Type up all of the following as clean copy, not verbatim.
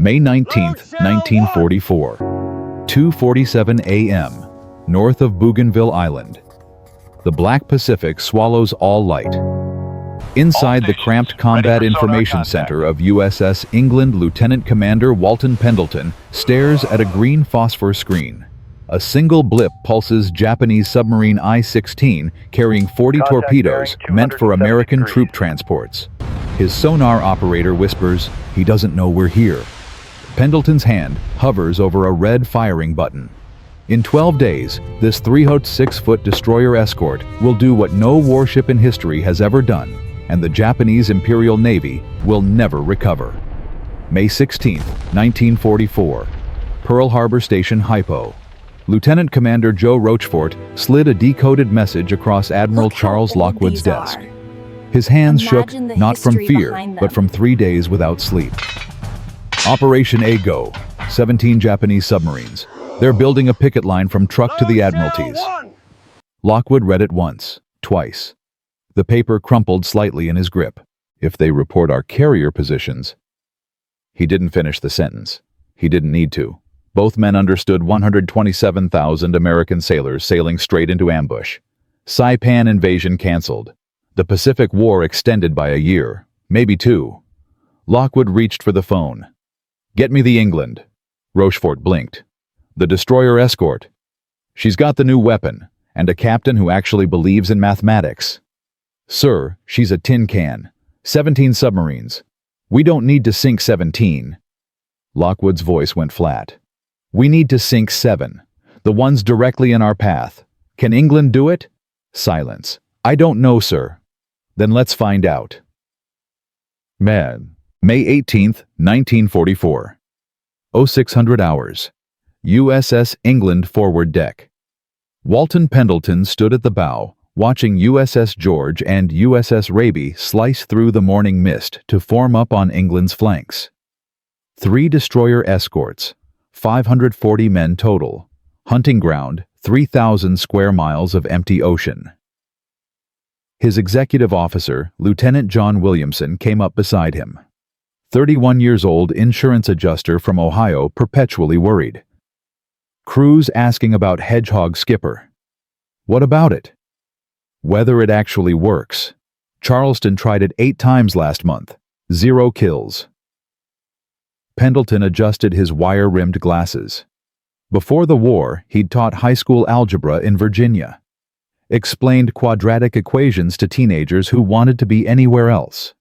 May 19, 1944, 2:47 a.m., north of Bougainville Island. The Black Pacific swallows all light. Inside the cramped Combat Information Center of USS England, Lieutenant Commander Walton Pendleton stares at a green phosphor screen. A single blip pulses Japanese submarine I-16 carrying 40 torpedoes meant for American troop transports. His sonar operator whispers, "He doesn't know we're here." Pendleton's hand hovers over a red firing button. In 12 days, this 306-foot destroyer escort will do what no warship in history has ever done, and the Japanese Imperial Navy will never recover. May 16, 1944, Pearl Harbor Station, Hypo. Lieutenant Commander Joe Rochefort slid a decoded message across Admiral Charles Lockwood's desk. His hands shook, not from fear, but from 3 days without sleep. Operation A-Go, 17 Japanese submarines. They're building a picket line from truck to the Admiralties. Lockwood read it once, twice. The paper crumpled slightly in his grip. If they report our carrier positions... He didn't finish the sentence. He didn't need to. Both men understood 127,000 American sailors sailing straight into ambush. Saipan invasion canceled. The Pacific War extended by a year, maybe 2. Lockwood reached for the phone. "Get me the England." Rochefort blinked. "The destroyer escort. She's got the new weapon, and a captain who actually believes in mathematics." "Sir, she's a tin can. 17 submarines. We don't need to sink 17. Lockwood's voice went flat. "We need to sink 7. The ones directly in our path. Can England do it?" Silence. "I don't know, sir." "Then let's find out." May 18th, 1944. 0600 hours. USS England forward deck. Walton Pendleton stood at the bow, watching USS George and USS Raby slice through the morning mist to form up on England's flanks. 3 destroyer escorts, 540 men total. Hunting ground, 3,000 square miles of empty ocean. His executive officer, Lieutenant John Williamson, came up beside him. 31 years old insurance adjuster from Ohio, perpetually worried. Crews asking about Hedgehog Skipper. What about it? Whether it actually works. Charleston tried it 8 times last month. 0 kills. Pendleton adjusted his wire-rimmed glasses. Before the war, he'd taught high school algebra in Virginia. Explained quadratic equations to teenagers who wanted to be anywhere else.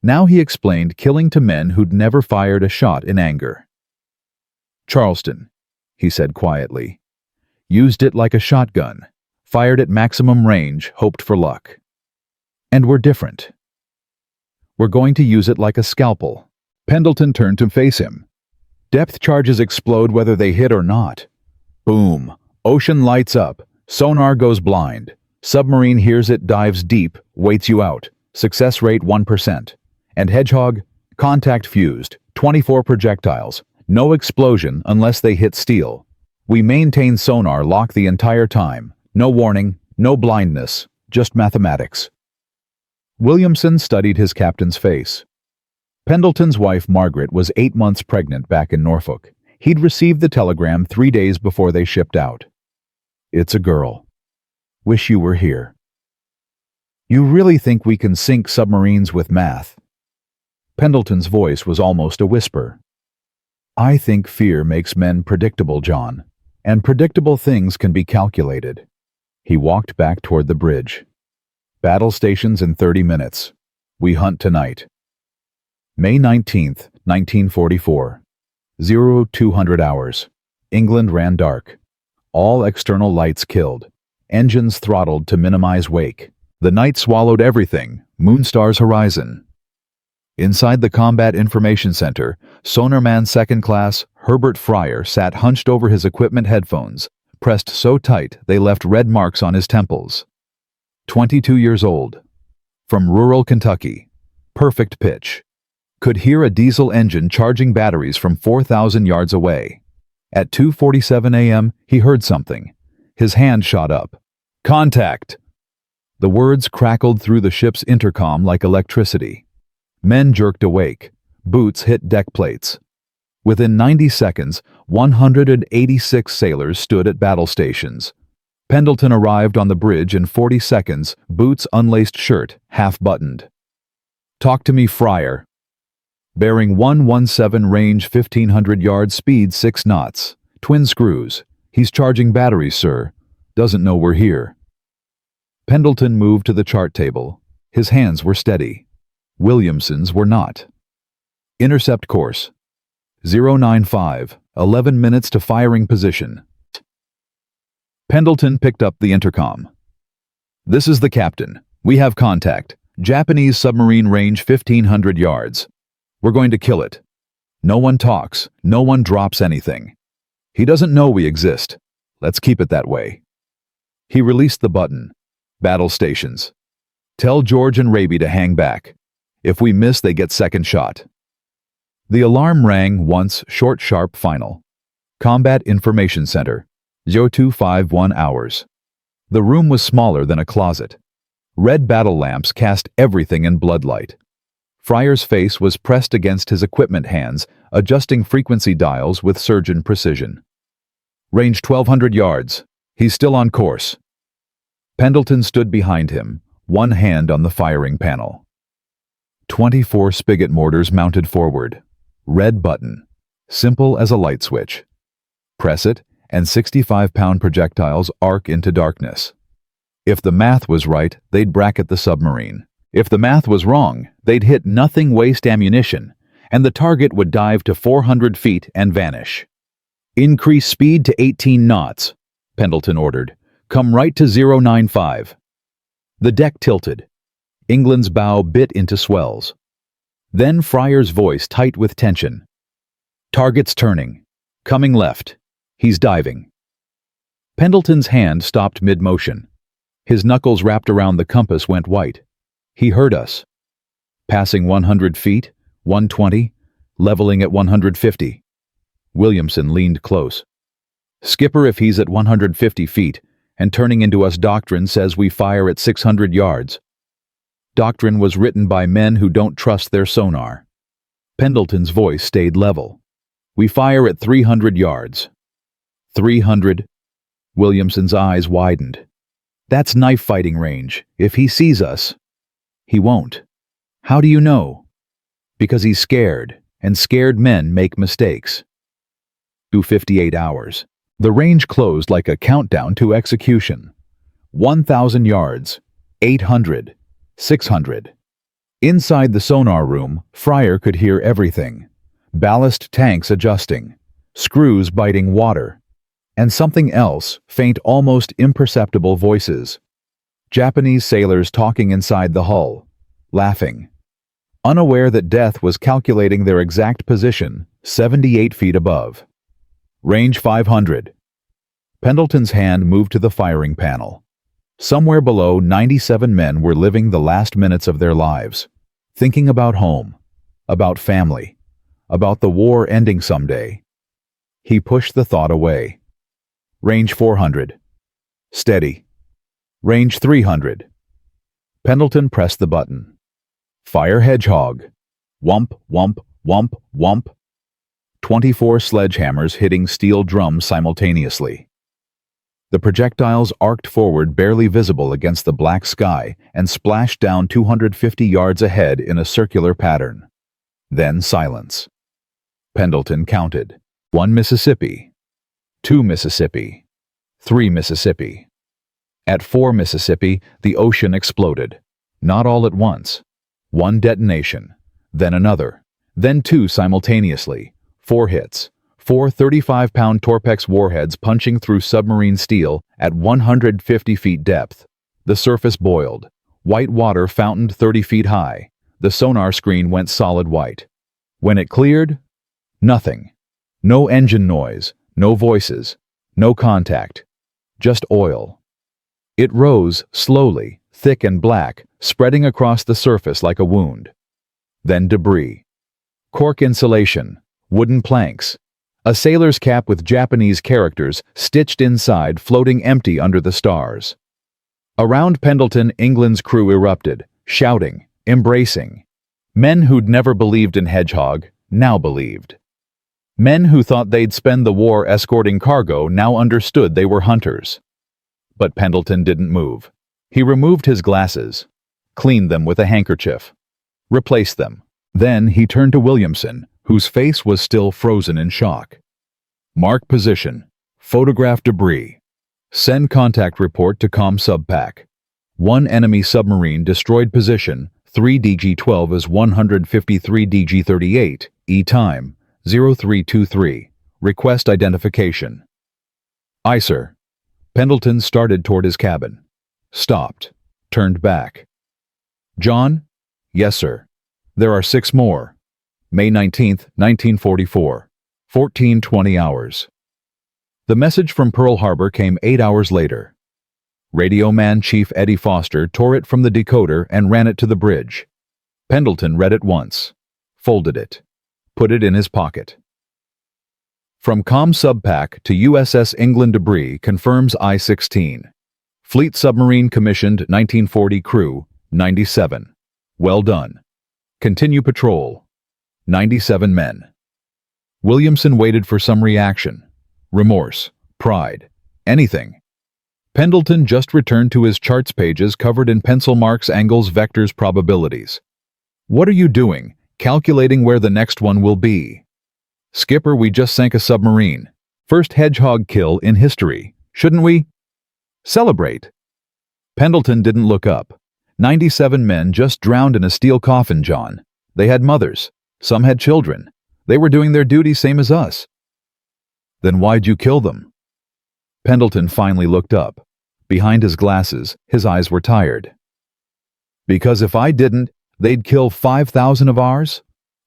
Now he explained killing to men who'd never fired a shot in anger. "Charleston," he said quietly. "Used it like a shotgun. Fired at maximum range, hoped for luck. And we're different. We're going to use it like a scalpel." Pendleton turned to face him. "Depth charges explode whether they hit or not. Boom. Ocean lights up. Sonar goes blind. Submarine hears it, dives deep, waits you out. Success rate 1%. And Hedgehog, contact fused, 24 projectiles. No explosion unless they hit steel. We maintain sonar lock the entire time. No warning, no blindness, just mathematics." Williamson studied his captain's face. Pendleton's wife, Margaret, was 8 months pregnant back in Norfolk. He'd received the telegram 3 days before they shipped out. "It's a girl. Wish you were here." "You really think we can sink submarines with math?" Pendleton's voice was almost a whisper. "I think fear makes men predictable, John, and predictable things can be calculated." He walked back toward the bridge. "Battle stations in 30 minutes. We hunt tonight." May 19th, 1944. 0200 hours. England ran dark. All external lights killed. Engines throttled to minimize wake. The night swallowed everything, Moonstar's horizon. Inside the Combat Information Center, Sonarman Second Class Herbert Fryer sat hunched over his equipment headphones, pressed so tight they left red marks on his temples. 22 years old. From rural Kentucky. Perfect pitch. Could hear a diesel engine charging batteries from 4,000 yards away. At 2:47 a.m., he heard something. His hand shot up. "Contact!" The words crackled through the ship's intercom like electricity. Men jerked awake. Boots hit deck plates. Within 90 seconds, 186 sailors stood at battle stations. Pendleton arrived on the bridge in 40 seconds, boots unlaced, shirt half-buttoned. "Talk to me, Fryer." "Bearing 117, range 1500 yards, speed 6 knots. Twin screws. He's charging batteries, sir. Doesn't know we're here." Pendleton moved to the chart table. His hands were steady. Williamson's were not. "Intercept course. 095, 11 minutes to firing position." Pendleton picked up the intercom. "This is the captain. We have contact. Japanese submarine, range 1500 yards. We're going to kill it. No one talks. No one drops anything. He doesn't know we exist. Let's keep it that way." He released the button. "Battle stations. Tell George and Raby to hang back. If we miss, they get second shot." The alarm rang once, short, sharp, final. "Combat Information Center. 0251 hours." The room was smaller than a closet. Red battle lamps cast everything in bloodlight. Fryer's face was pressed against his equipment hands, adjusting frequency dials with surgeon precision. "Range 1200 yards. He's still on course." Pendleton stood behind him, one hand on the firing panel. 24 spigot mortars mounted forward. Red button. Simple as a light switch. Press it, and 65-pound projectiles arc into darkness. If the math was right, they'd bracket the submarine. If the math was wrong, they'd hit nothing waste ammunition, and the target would dive to 400 feet and vanish. "Increase speed to 18 knots, Pendleton ordered. "Come right to 095. The deck tilted. England's bow bit into swells. Then Fryer's voice, tight with tension. "Target's turning. Coming left. He's diving." Pendleton's hand stopped mid-motion. His knuckles wrapped around the compass went white. He heard us. "Passing 100 feet, 120, leveling at 150. Williamson leaned close. "Skipper, if he's at 150 feet and turning into us, doctrine says we fire at 600 yards. Doctrine was written by men who don't trust their sonar." Pendleton's voice stayed level. "We fire at 300 yards. 300? Williamson's eyes widened. "That's knife fighting range. If he sees us..." "He won't." "How do you know?" "Because he's scared, and scared men make mistakes." 258 hours. The range closed like a countdown to execution. 1,000 yards. 800. 600. Inside the sonar room, Fryer could hear everything. Ballast tanks adjusting. Screws biting water. And something else, faint, almost imperceptible voices. Japanese sailors talking inside the hull. Laughing. Unaware that death was calculating their exact position, 78 feet above. Range 500. Pendleton's hand moved to the firing panel. Somewhere below, 97 men were living the last minutes of their lives, thinking about home, about family, about the war ending someday. He pushed the thought away. Range 400. Steady. Range 300. Pendleton pressed the button. Fire Hedgehog. Whump, whump, whump, whump. 24 sledgehammers hitting steel drums simultaneously. The projectiles arced forward, barely visible against the black sky, and splashed down 250 yards ahead in a circular pattern. Then silence. Pendleton counted. 1 Mississippi. 2 Mississippi. 3 Mississippi. At 4 Mississippi, the ocean exploded. Not all at once. 1 detonation. Then another. Then 2 simultaneously. 4 hits. 4 35-pound Torpex warheads punching through submarine steel at 150 feet depth. The surface boiled. White water fountained 30 feet high. The sonar screen went solid white. When it cleared, nothing. No engine noise, no voices, no contact. Just oil. It rose slowly, thick and black, spreading across the surface like a wound. Then debris. Cork insulation, wooden planks. A sailor's cap with Japanese characters stitched inside, floating empty under the stars. Around Pendleton, England's crew erupted, shouting, embracing. Men who'd never believed in Hedgehog now believed. Men who thought they'd spend the war escorting cargo now understood they were hunters. But Pendleton didn't move. He removed his glasses, cleaned them with a handkerchief, replaced them. Then he turned to Williamson, whose face was still frozen in shock. Mark position. Photograph debris. Send contact report to Com Subpack. 1 enemy submarine destroyed position 3 DG-12 is 153 DG-38, E-time 0323. Request identification. Aye, sir. Pendleton started toward his cabin. Stopped. Turned back. John? Yes, sir. There are 6 more. May 19th, 1944. 14:20 hours. The message from Pearl Harbor came 8 hours later. Radio man Chief Eddie Foster tore it from the decoder and ran it to the bridge. Pendleton read it once, folded it, put it in his pocket. From Com Subpack to USS England debris confirms I-16. Fleet submarine commissioned 1940 crew, 97. Well done. Continue patrol. 97 men. Williamson waited for some reaction. Remorse, pride, anything. Pendleton just returned to his charts pages covered in pencil marks, angles, vectors, probabilities. What are you doing, calculating where the next one will be? Skipper, we just sank a submarine. First hedgehog kill in history. Shouldn't we celebrate? Pendleton didn't look up. 97 men just drowned in a steel coffin, John. They had mothers. Some had children. They were doing their duty same as us. Then why'd you kill them? Pendleton finally looked up. Behind his glasses, his eyes were tired. Because if I didn't, they'd kill 5,000 of ours?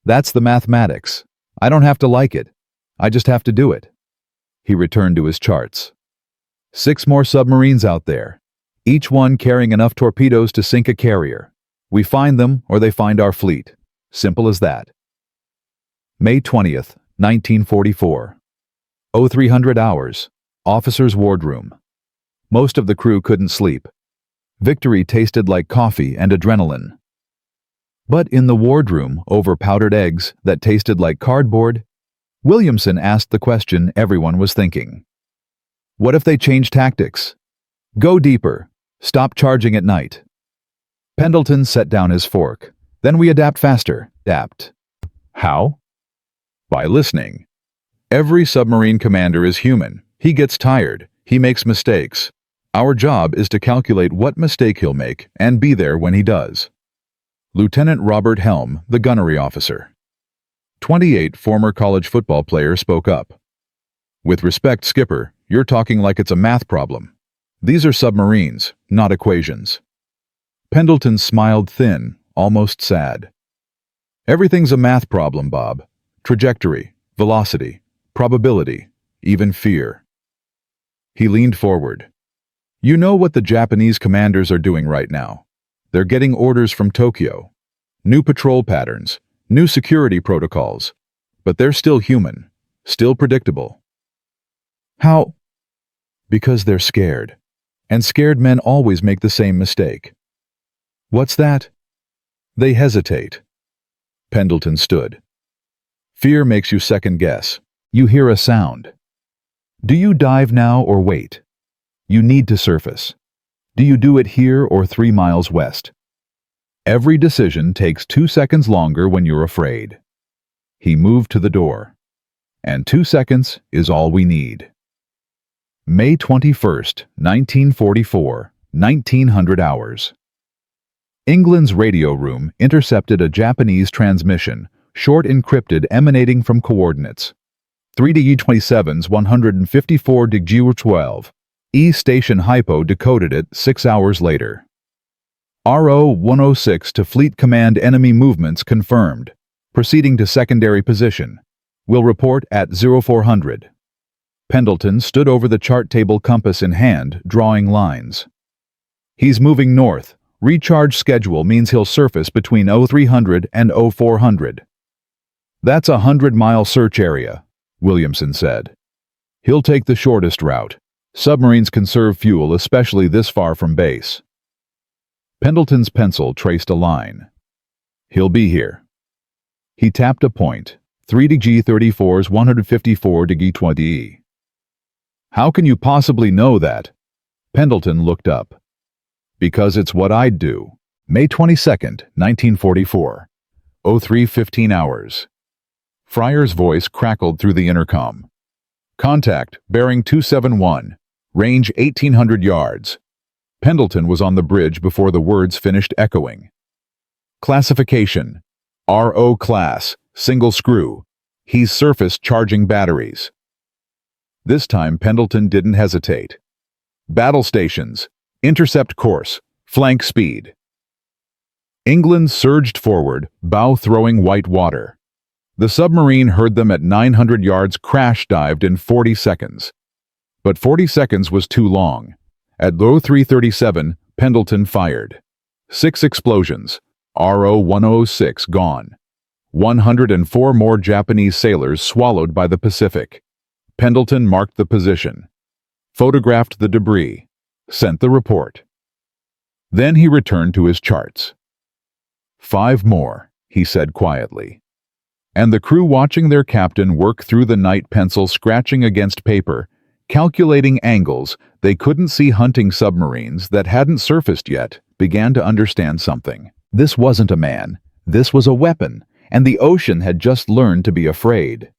That's the mathematics. I don't have to like it. I just have to do it. He returned to his charts. 6 more submarines out there, each one carrying enough torpedoes to sink a carrier. We find them or they find our fleet. Simple as that. May 20th, 1944. 0300 hours. Officer's wardroom. Most of the crew couldn't sleep. Victory tasted like coffee and adrenaline. But in the wardroom, over powdered eggs that tasted like cardboard, Williamson asked the question everyone was thinking. What if they change tactics? Go deeper. Stop charging at night. Pendleton set down his fork. Then we adapt faster. Adapt. How? By listening. Every submarine commander is human. He gets tired. He makes mistakes. Our job is to calculate what mistake he'll make and be there when he does. Lieutenant Robert Helm, the gunnery officer. 28 former college football players spoke up. With respect, Skipper, you're talking like it's a math problem. These are submarines, not equations. Pendleton smiled thin, almost sad. Everything's a math problem, Bob. Trajectory, velocity, probability, even fear. He leaned forward. You know what the Japanese commanders are doing right now. They're getting orders from Tokyo. New patrol patterns, new security protocols. But they're still human, still predictable. How? Because they're scared. And scared men always make the same mistake. What's that? They hesitate. Pendleton stood. Fear makes you second guess. You hear a sound. Do you dive now or wait? You need to surface. Do you do it here or 3 miles west? Every decision takes 2 seconds longer when you're afraid. He moved to the door. And 2 seconds is all we need. May 21st, 1944, 1900 hours. England's radio room intercepted a Japanese transmission, short encrypted emanating from coordinates. 3DE-27's 154 DG-12. E Station Hypo decoded it 6 hours later. RO-106 to Fleet Command enemy movements confirmed. Proceeding to secondary position. Will report at 0400. Pendleton stood over the chart table, compass in hand, drawing lines. He's moving north. Recharge schedule means he'll surface between 0300 and 0400. That's a 100-mile search area, Williamson said. He'll take the shortest route. Submarines conserve fuel, especially this far from base. Pendleton's pencil traced a line. He'll be here. He tapped a point. 3DG-34's 154 DG-20E. How can you possibly know that? Pendleton looked up. Because it's what I'd do. May 22nd, 1944. 03:15 hours. Fryer's voice crackled through the intercom. Contact, bearing 271, range 1,800 yards. Pendleton was on the bridge before the words finished echoing. Classification, RO class, single screw. He's surface charging batteries. This time Pendleton didn't hesitate. Battle stations, intercept course, flank speed. England surged forward, bow throwing white water. The submarine heard them at 900 yards, crash-dived in 40 seconds. But 40 seconds was too long. At low 3:37, Pendleton fired. 6 explosions, RO-106 gone. 104 more Japanese sailors swallowed by the Pacific. Pendleton marked the position, photographed the debris, sent the report. Then he returned to his charts. 5 more, he said quietly. And the crew, watching their captain work through the night, pencil scratching against paper, calculating angles they couldn't see, hunting submarines that hadn't surfaced yet, began to understand something. This wasn't a man, this was a weapon, and the ocean had just learned to be afraid.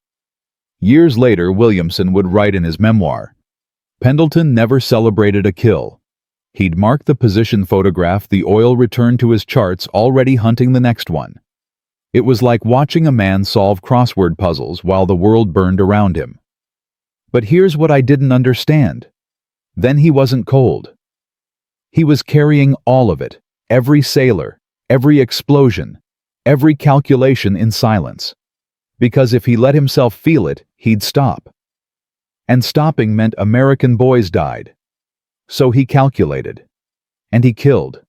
Years later, Williamson would write in his memoir, Pendleton never celebrated a kill. He'd mark the position, photograph the oil, return to his charts, already hunting the next one. It was like watching a man solve crossword puzzles while the world burned around him. But here's what I didn't understand. Then he wasn't cold. He was carrying all of it, every sailor, every explosion, every calculation, in silence. Because if he let himself feel it, he'd stop. And stopping meant American boys died. So he calculated. And he killed.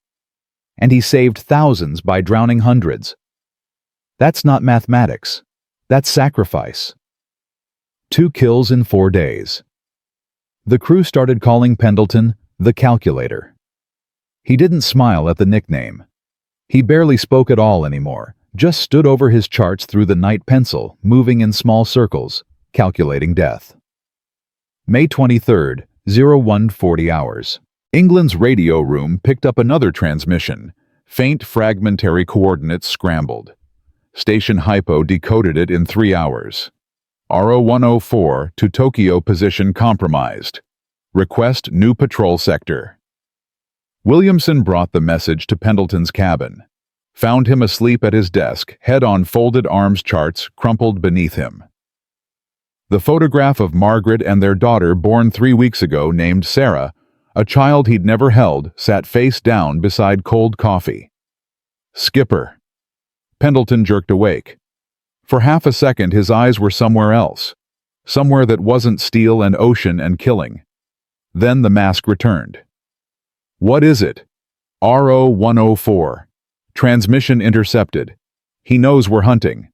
And he saved thousands by drowning hundreds. That's not mathematics. That's sacrifice. 2 kills in 4 days. The crew started calling Pendleton the Calculator. He didn't smile at the nickname. He barely spoke at all anymore, just stood over his charts through the night, pencil moving in small circles, calculating death. May 23rd, 01:40 hours. England's radio room picked up another transmission. Faint fragmentary coordinates scrambled. Station Hypo decoded it in 3 hours. RO-104 to Tokyo, position compromised. Request new patrol sector. Williamson brought the message to Pendleton's cabin. Found him asleep at his desk, head on folded arms, charts crumpled beneath him. The photograph of Margaret and their daughter, born 3 weeks ago, named Sarah, a child he'd never held, sat face down beside cold coffee. Skipper. Pendleton jerked awake. For half a second his eyes were somewhere else, somewhere that wasn't steel and ocean and killing. Then the mask returned. What is it? RO-104. Transmission intercepted. He knows we're hunting.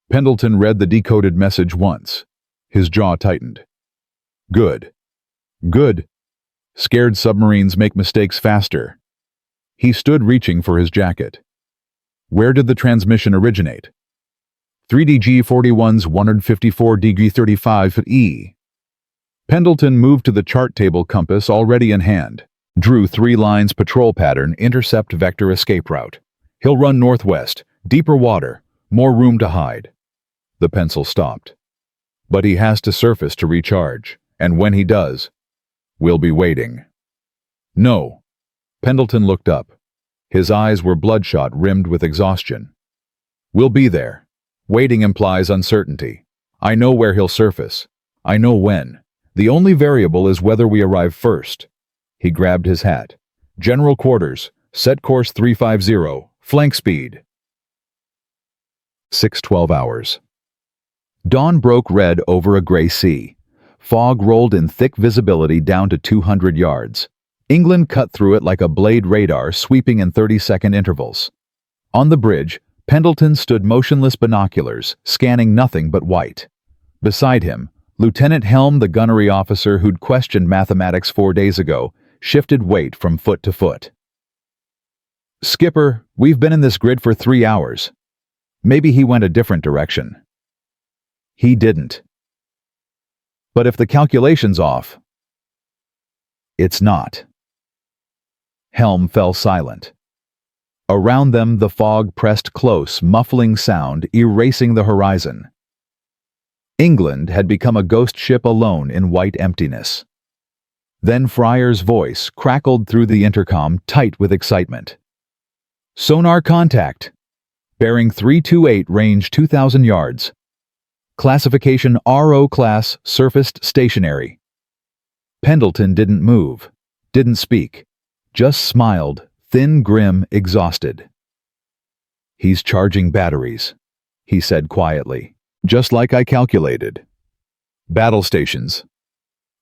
Pendleton read the decoded message once. His jaw tightened. Good. Good. Scared submarines make mistakes faster. He stood reaching for his jacket. Where did the transmission originate? 3DG-41's 154 DG-35E. Pendleton moved to the chart table, compass already in hand. Drew 3 lines, patrol pattern, intercept vector, escape route. He'll run northwest, deeper water, more room to hide. The pencil stopped. But he has to surface to recharge, and when he does, we'll be waiting. No. Pendleton looked up. His eyes were bloodshot, rimmed with exhaustion. We'll be there. Waiting implies uncertainty. I know where he'll surface. I know when. The only variable is whether we arrive first. He grabbed his hat. General quarters. Set course 350. Flank speed. 6:12 hours. Dawn broke red over a gray sea. Fog rolled in thick, visibility down to 200 yards. England cut through it like a blade, radar sweeping in 30-second intervals. On the bridge, Pendleton stood motionless, binoculars, scanning nothing but white. Beside him, Lieutenant Helm, the gunnery officer who'd questioned mathematics 4 days ago, shifted weight from foot to foot. Skipper, we've been in this grid for 3 hours. Maybe he went a different direction. He didn't. But if the calculation's off, it's not. Helm fell silent. Around them the fog pressed close, muffling sound, erasing the horizon. England had become a ghost ship alone in white emptiness. Then Fryer's voice crackled through the intercom, tight with excitement. Sonar contact. Bearing 328, range 2,000 yards. Classification RO class, surfaced stationary. Pendleton didn't move, didn't speak, just smiled, thin, grim, exhausted. He's charging batteries, he said quietly, just like I calculated. Battle stations.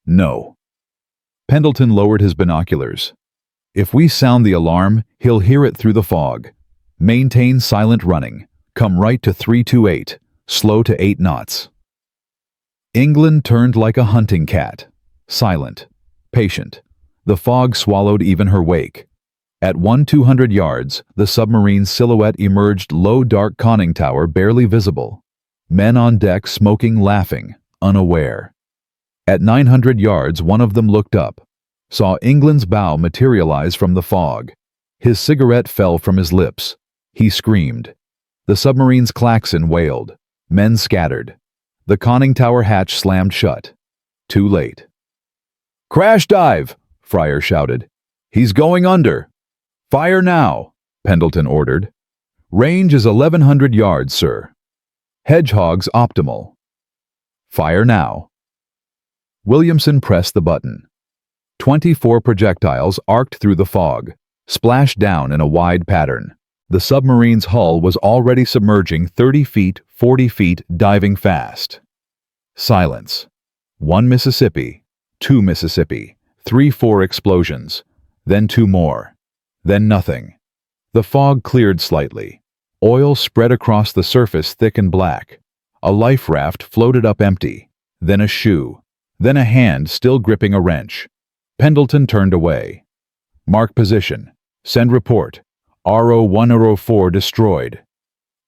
No. Pendleton lowered his binoculars. If we sound the alarm, he'll hear it through the fog. Maintain silent running. Come right to 328. Slow to 8 knots. England turned like a hunting cat. Silent. Patient. The fog swallowed even her wake. At 200 yards, the submarine's silhouette emerged, low dark conning tower barely visible. Men on deck smoking, laughing, unaware. At 900 yards, one of them looked up, saw England's bow materialize from the fog. His cigarette fell from his lips. He screamed. The submarine's klaxon wailed. Men scattered. The conning tower hatch slammed shut. Too late. Crash dive, Fryer shouted. He's going under. Fire now, Pendleton ordered. Range is 1,100 yards, sir. Hedgehog's optimal. Fire now. Williamson pressed the button. 24 projectiles arced through the fog, splashed down in a wide pattern. The submarine's hull was already submerging 30 feet, 40 feet, diving fast. Silence. 1 Mississippi, 2 Mississippi, 3, 4 explosions, then 2 more, then nothing. The fog cleared slightly. Oil spread across the surface thick and black. A life raft floated up empty, then a shoe, then a hand still gripping a wrench. Pendleton turned away. Mark position. Send report. RO-104 destroyed.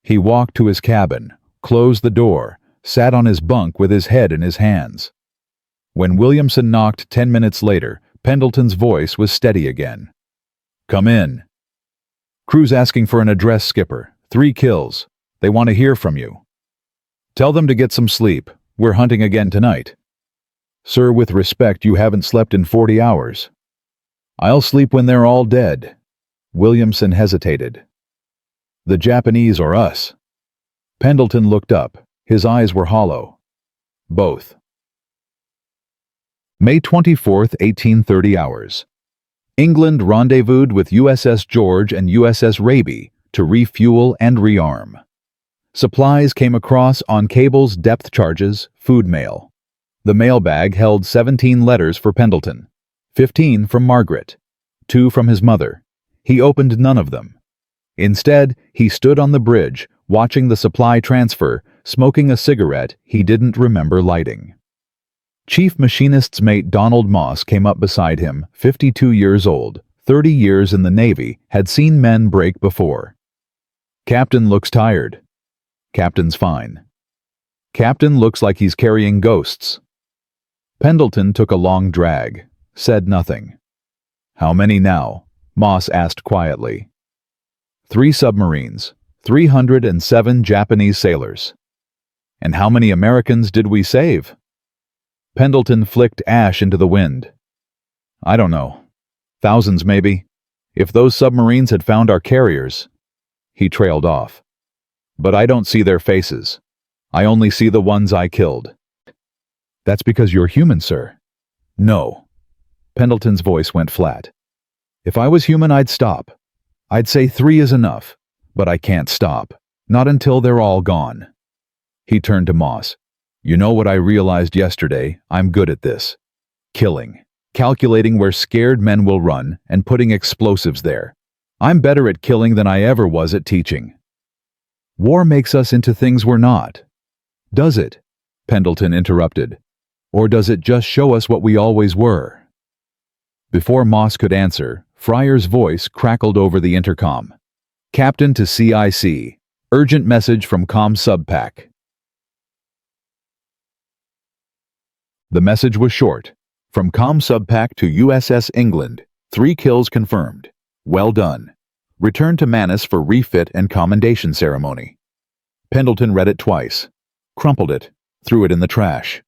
He walked to his cabin, closed the door, sat on his bunk with his head in his hands. When Williamson knocked 10 minutes later, Pendleton's voice was steady again. Come in. Crew's asking for an address, Skipper. 3 kills. They want to hear from you. Tell them to get some sleep. We're hunting again tonight. Sir, with respect, you haven't slept in 40 hours. I'll sleep when they're all dead. Williamson hesitated. The Japanese or us? Pendleton looked up. His eyes were hollow. Both. May 24th, 1830 hours. England rendezvoused with USS George and USS Raby to refuel and rearm. Supplies came across on cables, depth charges, food mail. The mailbag held 17 letters for Pendleton, 15 from Margaret, 2 from his mother. He opened none of them. Instead, he stood on the bridge, watching the supply transfer, smoking a cigarette he didn't remember lighting. Chief Machinist's mate Donald Moss came up beside him, 52 years old, 30 years in the Navy, had seen men break before. Captain looks tired. Captain's fine. Captain looks like he's carrying ghosts. Pendleton took a long drag, said nothing. How many now? Moss asked quietly. 3 submarines, 307 Japanese sailors. And how many Americans did we save? Pendleton flicked ash into the wind. I don't know. Thousands, maybe. If those submarines had found our carriers. He trailed off. But I don't see their faces. I only see the ones I killed. That's because you're human, sir. No. Pendleton's voice went flat. If I was human, I'd stop. I'd say 3 is enough, but I can't stop. Not until they're all gone. He turned to Moss. You know what I realized yesterday? I'm good at this. Killing. Calculating where scared men will run and putting explosives there. I'm better at killing than I ever was at teaching. War makes us into things we're not. Does it? Pendleton interrupted. Or does it just show us what we always were? Before Moss could answer, Fryer's voice crackled over the intercom. Captain to CIC. Urgent message from Com Subpack. The message was short. From Com Subpack to USS England, 3 kills confirmed. Well done. Return to Manus for refit and commendation ceremony. Pendleton read it twice, crumpled it, threw it in the trash.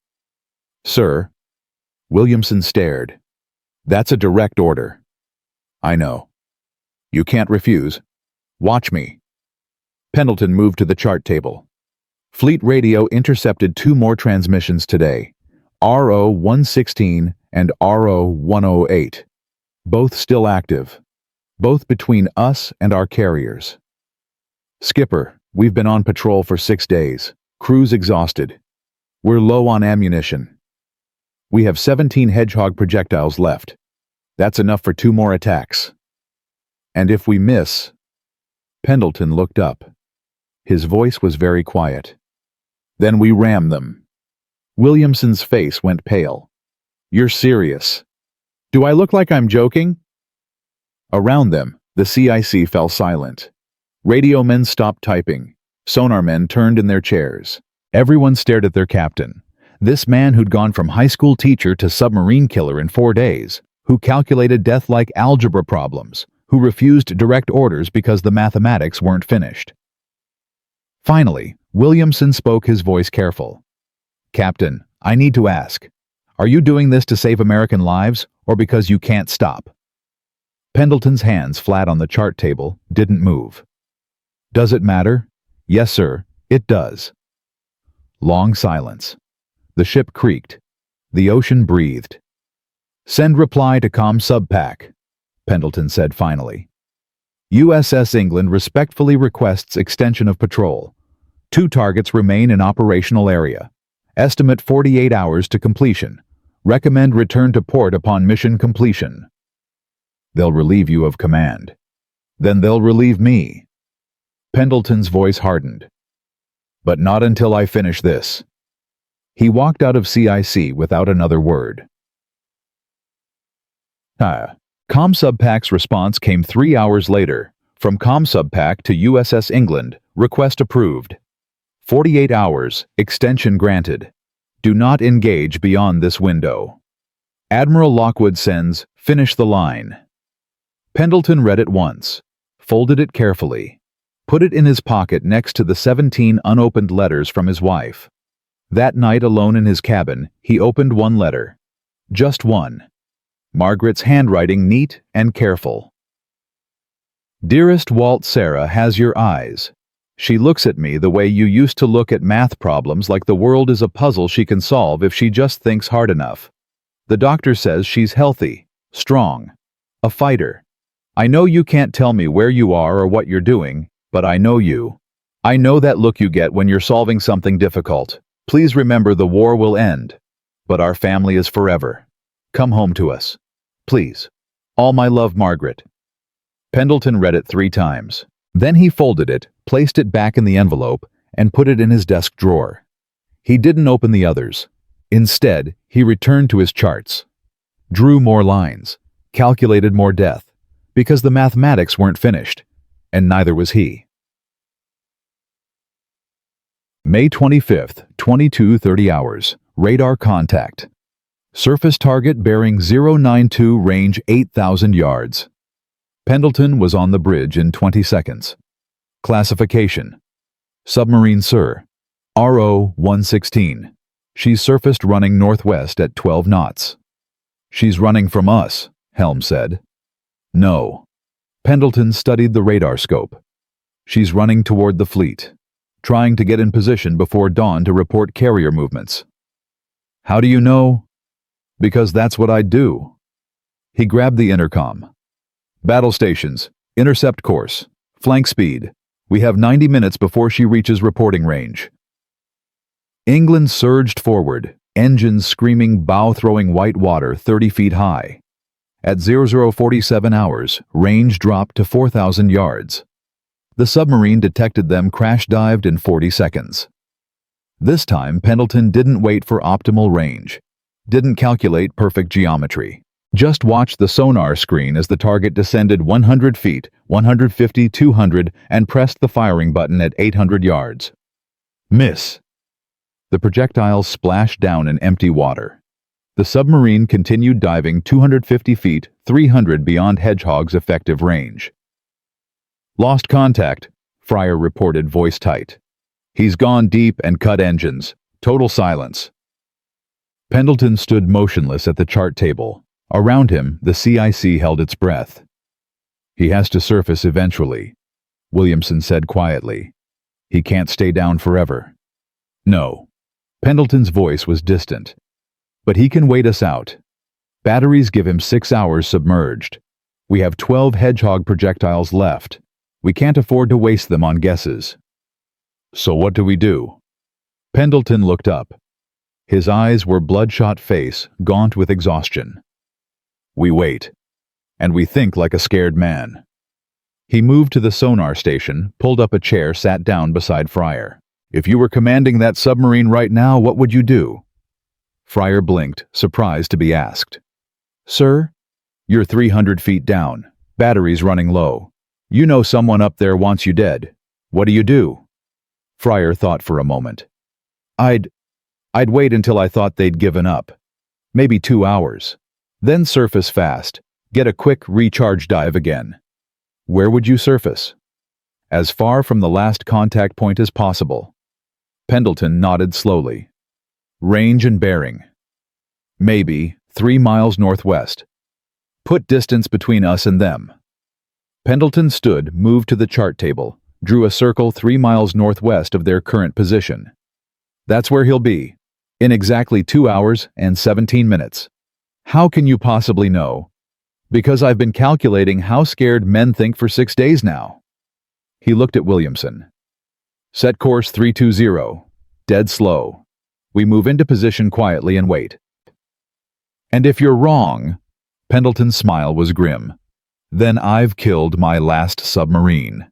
Sir. Williamson stared. That's a direct order. I know. You can't refuse. Watch me. Pendleton moved to the chart table. Fleet radio intercepted 2 more transmissions today, RO-116 and RO-108. Both still active. Both between us and our carriers. Skipper, we've been on patrol for 6 days. Crew's exhausted. We're low on ammunition. We have 17 Hedgehog projectiles left. That's enough for 2 more attacks. And if we miss... Pendleton looked up. His voice was very quiet. Then we ram them. Williamson's face went pale. You're serious. Do I look like I'm joking? Around them, the CIC fell silent. Radio men stopped typing. Sonar men turned in their chairs. Everyone stared at their captain. This man who'd gone from high school teacher to submarine killer in 4 days, who calculated death like algebra problems, who refused direct orders because the mathematics weren't finished. Finally, Williamson spoke, his voice careful. Captain, I need to ask, are you doing this to save American lives or because you can't stop? Pendleton's hands, flat on the chart table, didn't move. Does it matter? Yes, sir, it does. Long silence. The ship creaked. The ocean breathed. Send reply to Com Subpack, Pendleton said finally. USS England respectfully requests extension of patrol. 2 targets remain in operational area. Estimate 48 hours to completion. Recommend return to port upon mission completion. They'll relieve you of command. Then they'll relieve me. Pendleton's voice hardened. But not until I finish this. He walked out of CIC without another word. Com Subpack's response came 3 hours later. From Com Subpack to USS England, request approved. 48 hours, extension granted. Do not engage beyond this window. Admiral Lockwood sends, finish the line. Pendleton read it once, folded it carefully, put it in his pocket next to the 17 unopened letters from his wife. That night, alone in his cabin, he opened one letter. Just one. Margaret's handwriting neat and careful. Dearest Walt, Sarah has your eyes. She looks at me the way you used to look at math problems, like the world is a puzzle she can solve if she just thinks hard enough. The doctor says she's healthy, strong, a fighter. I know you can't tell me where you are or what you're doing, but I know you. I know that look you get when you're solving something difficult. Please remember the war will end, but our family is forever. Come home to us. Please. All my love, Margaret. Pendleton read it 3 times. Then he folded it, placed it back in the envelope, and put it in his desk drawer. He didn't open the others. Instead, he returned to his charts. Drew more lines. Calculated more death. Because the mathematics weren't finished. And neither was he. May 25th, 22:30 hours. Radar contact. Surface target bearing 092, range 8,000 yards. Pendleton was on the bridge in 20 seconds. Classification. Submarine, sir. RO-116. She's surfaced running northwest at 12 knots. She's running from us, Helm said. No. Pendleton studied the radar scope. She's running toward the fleet, trying to get in position before dawn to report carrier movements. How do you know? Because that's what I do. He grabbed the intercom. Battle stations, intercept course, flank speed. We have 90 minutes before she reaches reporting range. England surged forward, engines screaming, bow throwing white water 30 feet high. At 0047 hours, range dropped to 4,000 yards. The submarine detected them, crash-dived in 40 seconds. This time, Pendleton didn't wait for optimal range, didn't calculate perfect geometry. Just watched the sonar screen as the target descended 100 feet, 150, 200, and pressed the firing button at 800 yards. Miss. The projectiles splashed down in empty water. The submarine continued diving 250 feet, 300 beyond Hedgehog's effective range. "Lost contact," Fryer reported, voice tight. "He's gone deep and cut engines. Total silence." Pendleton stood motionless at the chart table. Around him, the CIC held its breath. "He has to surface eventually," Williamson said quietly. "He can't stay down forever." "No." Pendleton's voice was distant. "But he can wait us out. Batteries give him 6 hours submerged. We have 12 Hedgehog projectiles left. We can't afford to waste them on guesses." "So what do we do?" Pendleton looked up. His eyes were bloodshot face, gaunt with exhaustion. "We wait. And we think like a scared man." He moved to the sonar station, pulled up a chair, sat down beside Fryer. "If you were commanding that submarine right now, what would you do?" Fryer blinked, surprised to be asked. "Sir, you're 300 feet down. Batteries running low. You know someone up there wants you dead. What do you do?" Fryer thought for a moment. I'd wait until I thought they'd given up. Maybe 2 hours. Then surface fast. Get a quick recharge dive again." "Where would you surface?" "As far from the last contact point as possible." Pendleton nodded slowly. "Range and bearing." "Maybe 3 miles northwest. Put distance between us and them." Pendleton stood, moved to the chart table, drew a circle 3 miles northwest of their current position. "That's where he'll be. In exactly 2 hours and 17 minutes. "How can you possibly know?" "Because I've been calculating how scared men think for 6 days now." He looked at Williamson. "Set course 320. Dead slow. We move into position quietly and wait." "And if you're wrong," Pendleton's smile was grim, "then I've killed my last submarine."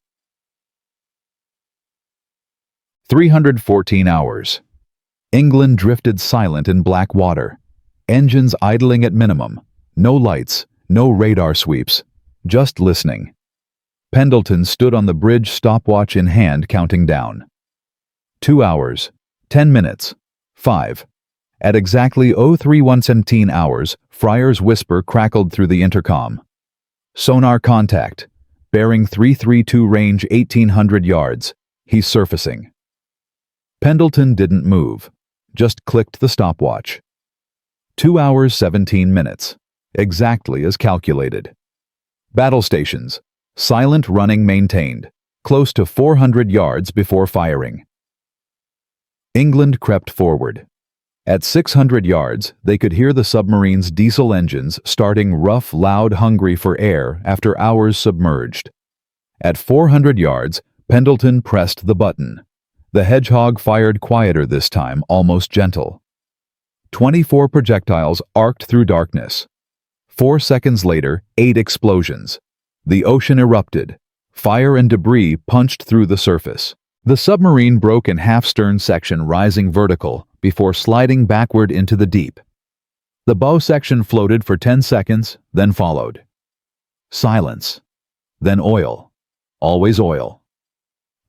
314 hours. England drifted silent in black water. Engines idling at minimum. No lights, no radar sweeps. Just listening. Pendleton stood on the bridge, stopwatch in hand, counting down. 2 hours. 10 minutes. 5. At exactly 03:17 hours, Fryer's whisper crackled through the intercom. "Sonar contact. Bearing 332, range 1,800 yards. He's surfacing." Pendleton didn't move. Just clicked the stopwatch. 2 hours 17 minutes. Exactly as calculated. Battle stations. Silent running maintained. Close to 400 yards before firing. England crept forward. At 600 yards, they could hear the submarine's diesel engines starting rough, loud, hungry for air after hours submerged. At 400 yards, Pendleton pressed the button. The Hedgehog fired quieter this time, almost gentle. 24 projectiles arced through darkness. 4 seconds later, 8 explosions. The ocean erupted. Fire and debris punched through the surface. The submarine broke in half-stern section, rising vertical, before sliding backward into the deep. The bow section floated for 10 seconds, then followed. Silence. Then oil. Always oil.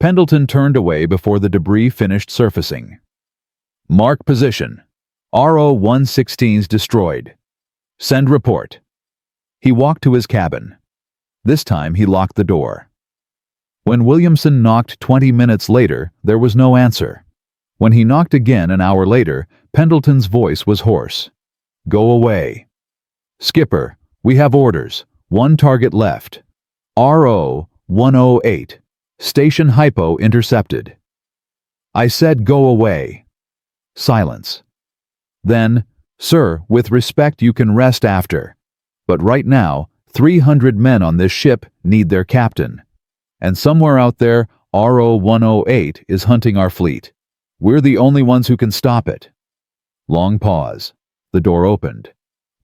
Pendleton turned away before the debris finished surfacing. "Mark position. RO-116's destroyed. Send report." He walked to his cabin. This time he locked the door. When Williamson knocked 20 minutes later, there was no answer. When he knocked again an hour later, Pendleton's voice was hoarse. "Go away." "Skipper, we have orders. 1 target left. RO-108. Station hypo intercepted." "I said go away." Silence. Then, "Sir, with respect, you can rest after. But right now, 300 men on this ship need their captain. And somewhere out there, RO-108 is hunting our fleet. We're the only ones who can stop it." Long pause. The door opened.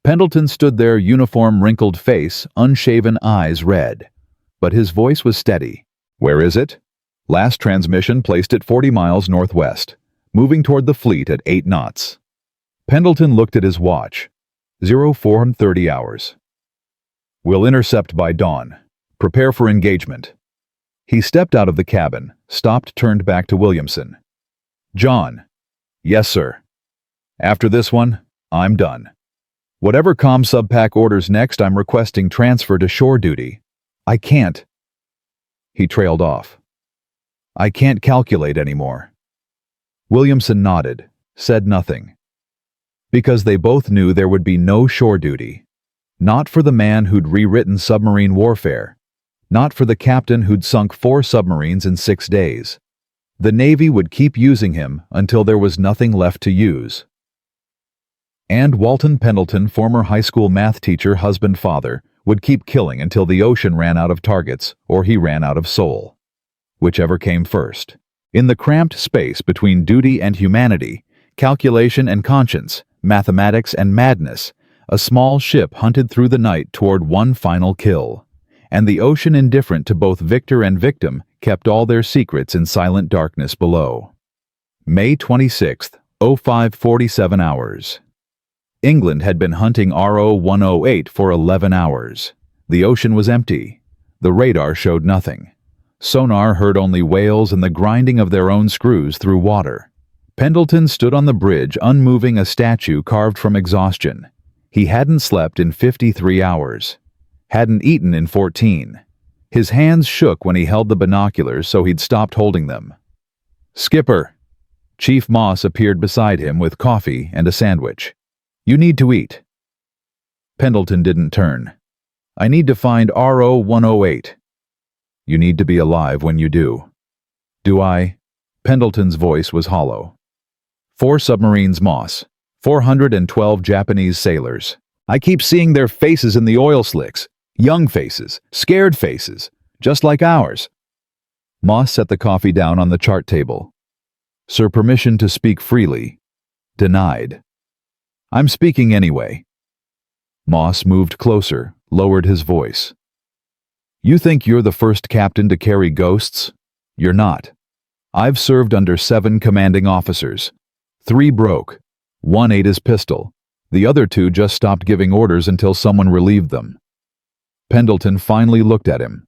Pendleton stood there, uniform, wrinkled face, unshaven eyes red. But his voice was steady. "Where is it?" "Last transmission placed at 40 miles northwest. Moving toward the fleet at 8 knots. Pendleton looked at his watch. 04:30 hours. "We'll intercept by dawn. Prepare for engagement." He stepped out of the cabin, stopped, turned back to Williamson. "John." "Yes, sir." "After this one, I'm done." Whatever ComSubPac orders next, I'm requesting transfer to shore duty. I can't. He trailed off. I can't calculate anymore. Williamson nodded, said nothing. Because they both knew there would be no shore duty. Not for the man who'd rewritten submarine warfare. Not for the captain who'd sunk 4 submarines in 6 days. The Navy would keep using him until there was nothing left to use. And Walton Pendleton, former high school math teacher, husband, father, would keep killing until the ocean ran out of targets or he ran out of soul. Whichever came first. In the cramped space between duty and humanity, calculation and conscience, mathematics and madness, a small ship hunted through the night toward one final kill. And the ocean, indifferent to both victor and victim, kept all their secrets in silent darkness below. May 26th, 05:47 hours. England had been hunting RO-108 for 11 hours. The ocean was empty. The radar showed nothing. Sonar heard only whales and the grinding of their own screws through water. Pendleton stood on the bridge, unmoving, a statue carved from exhaustion. He hadn't slept in 53 hours. Hadn't eaten in 14. His hands shook when he held the binoculars, so he'd stopped holding them. "Skipper!" Chief Moss appeared beside him with coffee and a sandwich. "You need to eat." Pendleton didn't turn. "I need to find RO-108. "You need to be alive when you do." "Do I?" Pendleton's voice was hollow. 4 submarines, Moss. 412 Japanese sailors. I keep seeing their faces in the oil slicks. Young faces, scared faces, just like ours. Moss set the coffee down on the chart table. "Sir, permission to speak freely." "Denied." "I'm speaking anyway." Moss moved closer, lowered his voice. "You think you're the first captain to carry ghosts? You're not. I've served under 7 commanding officers. 3 broke. 1 ate his pistol. The other 2 just stopped giving orders until someone relieved them." Pendleton finally looked at him.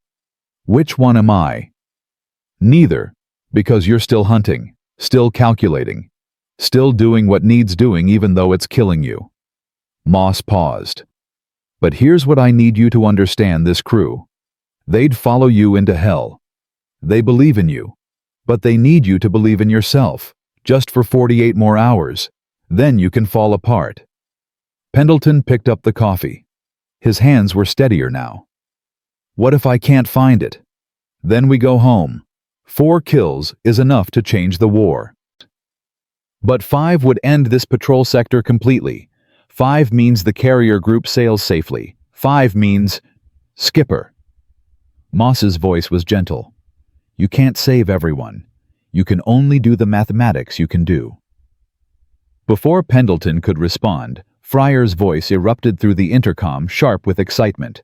"Which one am I?" "Neither, because you're still hunting, still calculating, still doing what needs doing even though it's killing you." Moss paused. "But here's what I need you to understand, this crew. They'd follow you into hell. They believe in you, but they need you to believe in yourself, just for 48 more hours. Then you can fall apart." Pendleton picked up the coffee. His hands were steadier now. "What if I can't find it? Then we go home. 4 kills is enough to change the war. But 5 would end this patrol sector completely. 5 means the carrier group sails safely. 5 means—" "Skipper." Moss's voice was gentle. "You can't save everyone. You can only do the mathematics you can do." Before Pendleton could respond, Fryer's voice erupted through the intercom, sharp with excitement.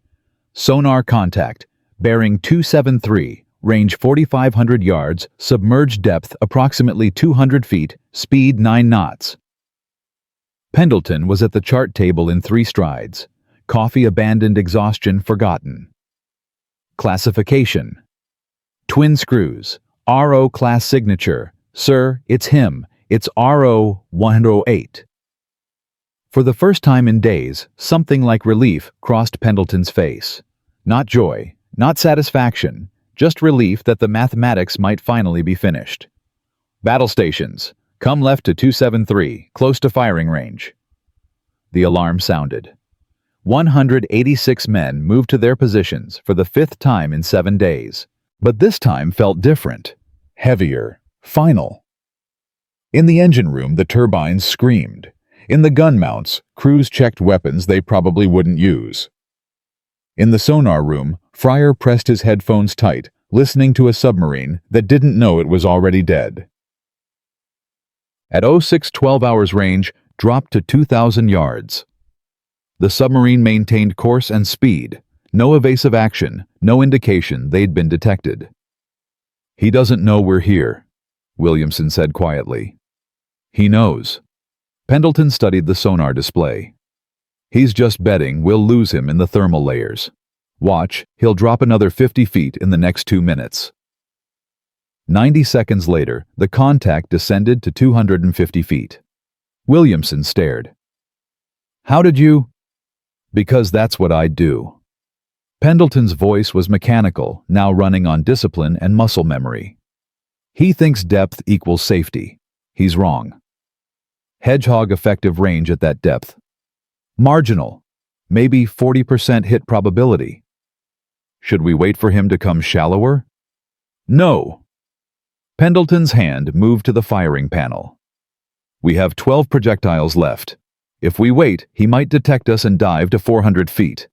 "Sonar contact. Bearing 273, range 4,500 yards, submerged depth approximately 200 feet, speed 9 knots. Pendleton was at the chart table in 3 strides. Coffee abandoned, exhaustion forgotten. Classification. Twin screws. RO class signature. "Sir, it's him. It's RO-108. For the first time in days, something like relief crossed Pendleton's face. Not joy, not satisfaction, just relief that the mathematics might finally be finished. "Battle stations. Come left to 273, close to firing range." The alarm sounded. 186 men moved to their positions for the 5th time in 7 days. But this time felt different. Heavier. Final. In the engine room, the turbines screamed. In the gun mounts, crews checked weapons they probably wouldn't use. In the sonar room, Fryer pressed his headphones tight, listening to a submarine that didn't know it was already dead. At 0612 hours range, dropped to 2,000 yards. The submarine maintained course and speed. No evasive action, no indication they'd been detected. "He doesn't know we're here," Williamson said quietly. "He knows." Pendleton studied the sonar display. "He's just betting we'll lose him in the thermal layers. Watch, he'll drop another 50 feet in the next 2 minutes. 90 seconds later, the contact descended to 250 feet. Williamson stared. "How did you—" Because that's what I'd do. Pendleton's voice was mechanical, now running on discipline and muscle memory. He thinks depth equals safety. He's wrong. Hedgehog effective range at that depth. Marginal. Maybe 40% hit probability. Should we wait for him to come shallower? No. Pendleton's hand moved to the firing panel. We have 12 projectiles left. If we wait, he might detect us and dive to 400 feet.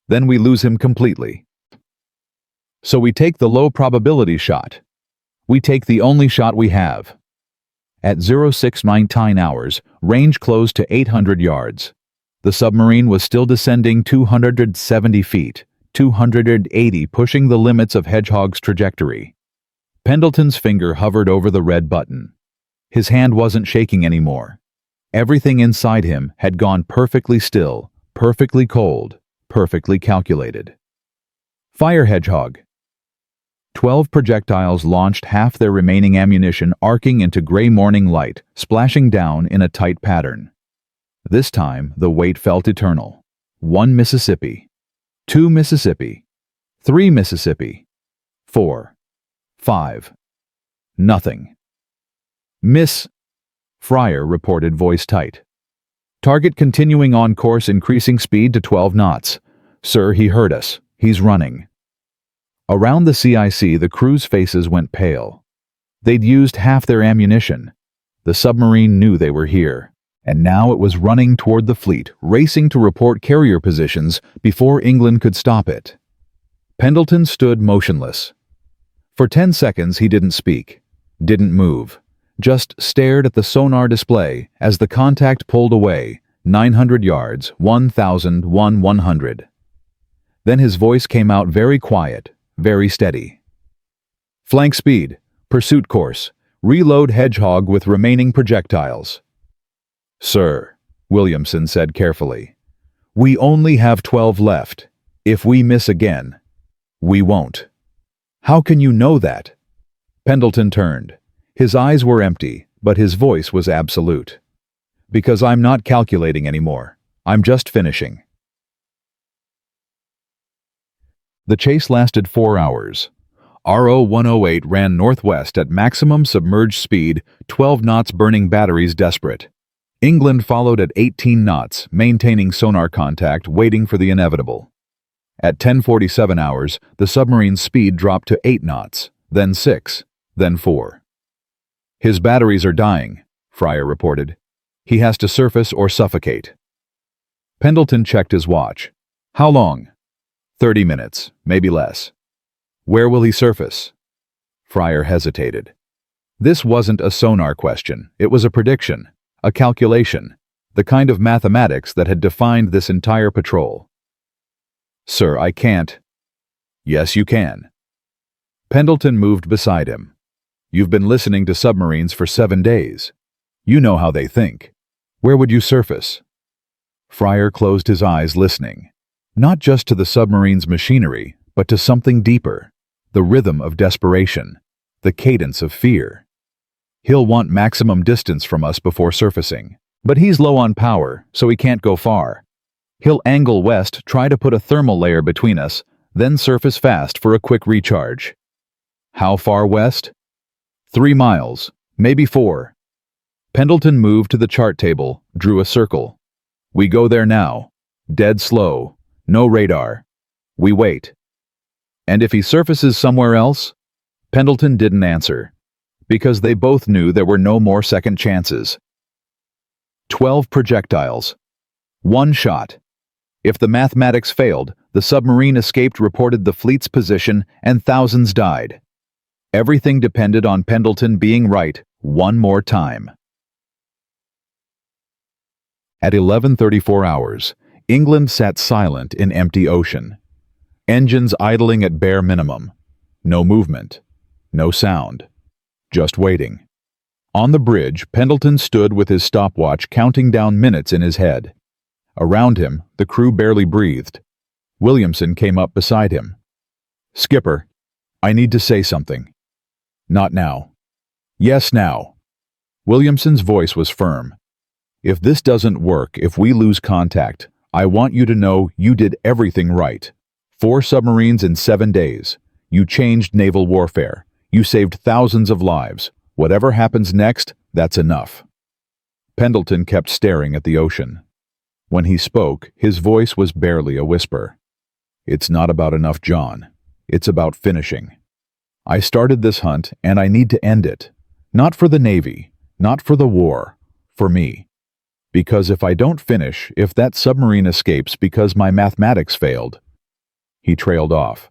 Then we lose him completely. So we take the low probability shot. We take the only shot we have. At 0619 hours, range closed to 800 yards. The submarine was still descending 270 feet, 280 pushing the limits of Hedgehog's trajectory. Pendleton's finger hovered over the red button. His hand wasn't shaking anymore. Everything inside him had gone perfectly still, perfectly cold, perfectly calculated. Fire, Hedgehog. 12 projectiles launched, half their remaining ammunition arcing into gray morning light, splashing down in a tight pattern. This time, the weight felt eternal. 1 Mississippi. 2 Mississippi. 3 Mississippi. 4. 5. Nothing. Miss. Fryer reported, voice tight. Target continuing on course, increasing speed to 12 knots. Sir, he heard us. He's running. Around the CIC, the crew's faces went pale. They'd used half their ammunition. The submarine knew they were here, and now it was running toward the fleet, racing to report carrier positions before England could stop it. Pendleton stood motionless. For 10 seconds he didn't speak, didn't move, just stared at the sonar display as the contact pulled away, 900 yards, 1,100. Then his voice came out very quiet, very steady. Flank speed, pursuit course, reload Hedgehog with remaining projectiles. Sir, Williamson said carefully, we only have 12 left. If we miss again, we won't. How can you know that? Pendleton turned. His eyes were empty, but his voice was absolute. Because I'm not calculating anymore. I'm just finishing. The chase lasted 4 hours. RO-108 ran northwest at maximum submerged speed, 12 knots, burning batteries desperate. England followed at 18 knots, maintaining sonar contact, waiting for the inevitable. At 10:47 hours, the submarine's speed dropped to 8 knots, then 6, then 4. His batteries are dying, Fryer reported. He has to surface or suffocate. Pendleton checked his watch. How long? 30 minutes, maybe less. Where will he surface? Fryer hesitated. This wasn't a sonar question. It was a prediction, a calculation, the kind of mathematics that had defined this entire patrol. Sir, I can't. Yes, you can. Pendleton moved beside him. You've been listening to submarines for 7 days. You know how they think. Where would you surface? Fryer closed his eyes, listening. Not just to the submarine's machinery, but to something deeper. The rhythm of desperation. The cadence of fear. He'll want maximum distance from us before surfacing. But he's low on power, so he can't go far. He'll angle west, try to put a thermal layer between us, then surface fast for a quick recharge. How far west? 3 miles, maybe 4. Pendleton moved to the chart table, drew a circle. We go there now. Dead slow. No radar. We wait. And if he surfaces somewhere else? Pendleton didn't answer, because they both knew there were no more second chances. 12 projectiles. 1 shot. If the mathematics failed, the submarine escaped, reported the fleet's position, and thousands died. Everything depended on Pendleton being right one more time. At 11:34 hours, England sat silent in empty ocean. Engines idling at bare minimum. No movement. No sound. Just waiting. On the bridge, Pendleton stood with his stopwatch, counting down minutes in his head. Around him, the crew barely breathed. Williamson came up beside him. Skipper, I need to say something. Not now. Yes, now. Williamson's voice was firm. If this doesn't work, if we lose contact, I want you to know you did everything right. 4 submarines in 7 days. You changed naval warfare. You saved thousands of lives. Whatever happens next, that's enough." Pendleton kept staring at the ocean. When he spoke, his voice was barely a whisper. "It's not about enough, John. It's about finishing. I started this hunt, and I need to end it. Not for the Navy, not for the war, for me. Because if I don't finish, if that submarine escapes because my mathematics failed—" He trailed off.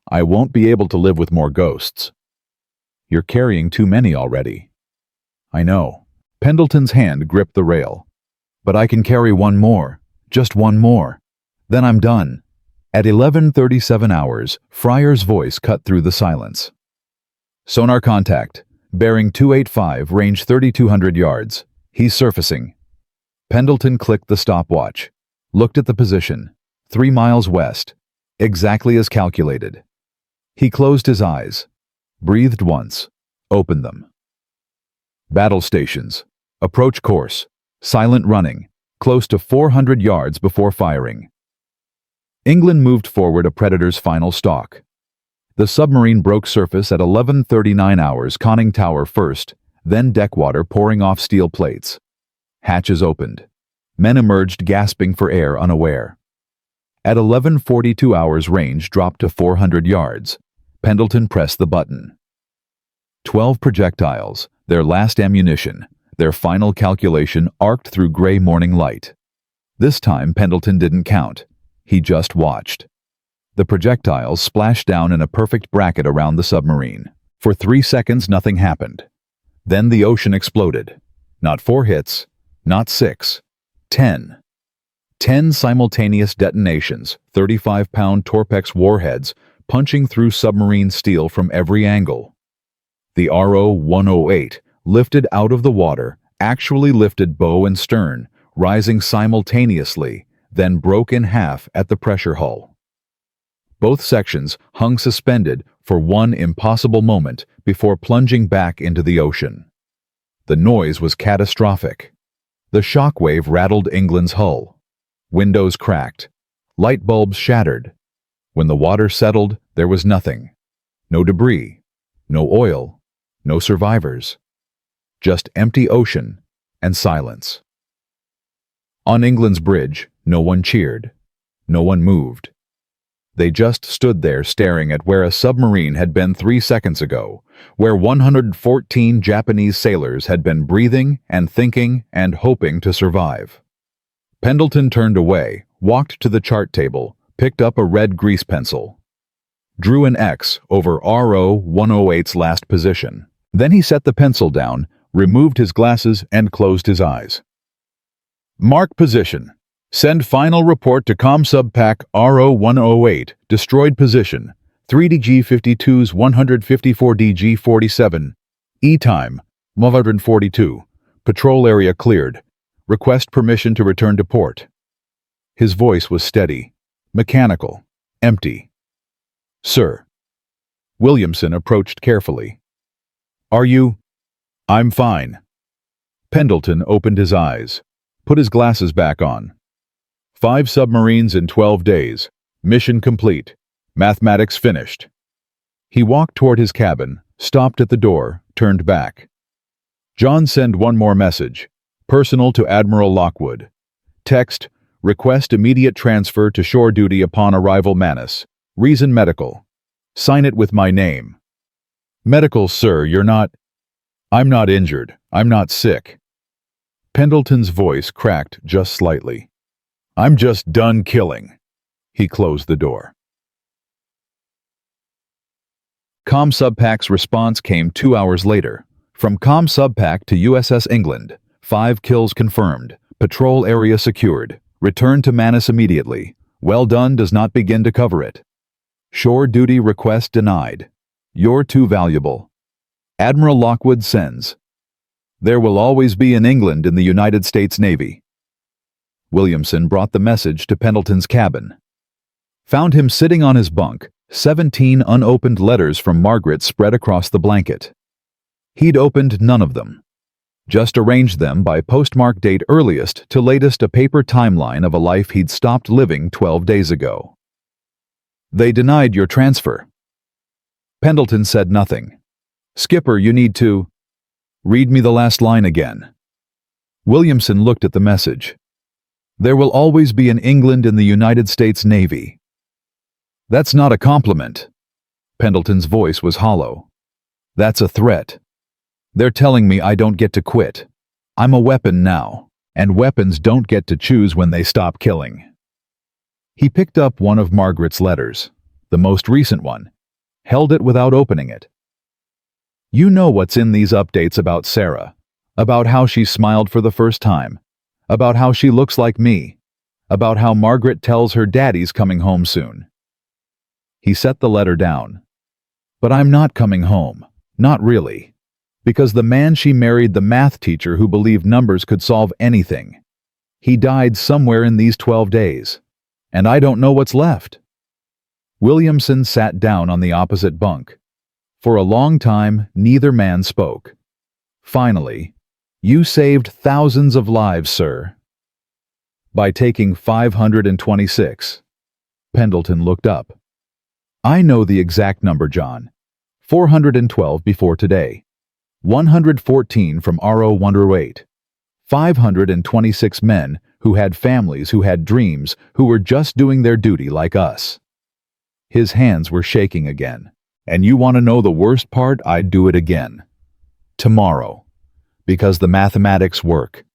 "I won't be able to live with more ghosts." "You're carrying too many already." "I know." Pendleton's hand gripped the rail. "But I can carry one more, just one more. Then I'm done." At 11:37 hours, Fryer's voice cut through the silence. "Sonar contact. Bearing 285, range 3,200 yards. He's surfacing." Pendleton clicked the stopwatch, looked at the position. 3 miles west. Exactly as calculated. He closed his eyes, breathed once, opened them. Battle stations. Approach course. Silent running. Close to 400 yards before firing. England moved forward a Predator's final stalk. The submarine broke surface at 11:39 hours, conning tower first, then deckwater pouring off steel plates. Hatches opened. Men emerged gasping for air, unaware. At 11:42 hours, range dropped to 400 yards. Pendleton pressed the button. 12 projectiles, their last ammunition, their final calculation arced through gray morning light. This time Pendleton didn't count. He just watched. The projectiles splashed down in a perfect bracket around the submarine. For 3 seconds nothing happened. Then the ocean exploded. Not 4 hits, not 6, 10. 10 simultaneous detonations, 35-pound Torpex warheads punching through submarine steel from every angle. The RO-108, lifted out of the water, actually lifted bow and stern, rising simultaneously, then broke in half at the pressure hull. Both sections hung suspended for one impossible moment before plunging back into the ocean. The noise was catastrophic. The shockwave rattled England's hull. Windows cracked. Light bulbs shattered. When the water settled, there was nothing. No debris, no oil, no survivors. Just empty ocean and silence. On England's bridge, no one cheered. No one moved. They just stood there staring at where a submarine had been 3 seconds ago, where 114 Japanese sailors had been breathing and thinking and hoping to survive. Pendleton turned away, walked to the chart table, picked up a red grease pencil. Drew an X over RO-108's last position. Then he set the pencil down, removed his glasses, and closed his eyes. "Mark position. Send final report to ComSubPac RO-108, destroyed position, 3DG-52s 154 DG-47, E-time, 142, patrol area cleared, request permission to return to port." His voice was steady, mechanical, empty. "Sir." Williamson approached carefully. "Are you—" "I'm fine." Pendleton opened his eyes, put his glasses back on. 5 submarines in 12 days. Mission complete. Mathematics finished. He walked toward his cabin, stopped at the door, turned back. "John, send one more message. Personal to Admiral Lockwood. Text, request immediate transfer to shore duty upon arrival Manus. Reason medical. Sign it with my name." "Medical, sir, you're not—" "I'm not injured. I'm not sick." Pendleton's voice cracked just slightly. "I'm just done killing." He closed the door. ComSubPac's response came 2 hours later. From ComSubPac to USS England, 5 kills confirmed. Patrol area secured. Return to Manus immediately. Well done does not begin to cover it. Shore duty request denied. You're too valuable. Admiral Lockwood sends. There will always be an England in the United States Navy. Williamson brought the message to Pendleton's cabin. Found him sitting on his bunk, 17 unopened letters from Margaret spread across the blanket. He'd opened none of them. Just arranged them by postmark date earliest to latest, a paper timeline of a life he'd stopped living 12 days ago. They denied your transfer. Pendleton said nothing. Skipper, you need to... Read me the last line again. Williamson looked at the message. There will always be an England in the United States Navy. That's not a compliment. Pendleton's voice was hollow. That's a threat. They're telling me I don't get to quit. I'm a weapon now, and weapons don't get to choose when they stop killing. He picked up one of Margaret's letters, the most recent one, held it without opening it. You know what's in these updates about Sarah, about how she smiled for the first time, about how she looks like me, about how Margaret tells her daddy's coming home soon. He set the letter down. But I'm not coming home, not really, because the man she married, the math teacher who believed numbers could solve anything, he died somewhere in these 12 days, and I don't know what's left. Williamson sat down on the opposite bunk. For a long time, neither man spoke. Finally, you saved thousands of lives, sir. By taking 526. Pendleton looked up. I know the exact number, John. 412 before today. 114 from RO 108. 526 men who had families, who had dreams, who were just doing their duty like us. His hands were shaking again. And you want to know the worst part? I'd do it again. Tomorrow. Because the mathematics work.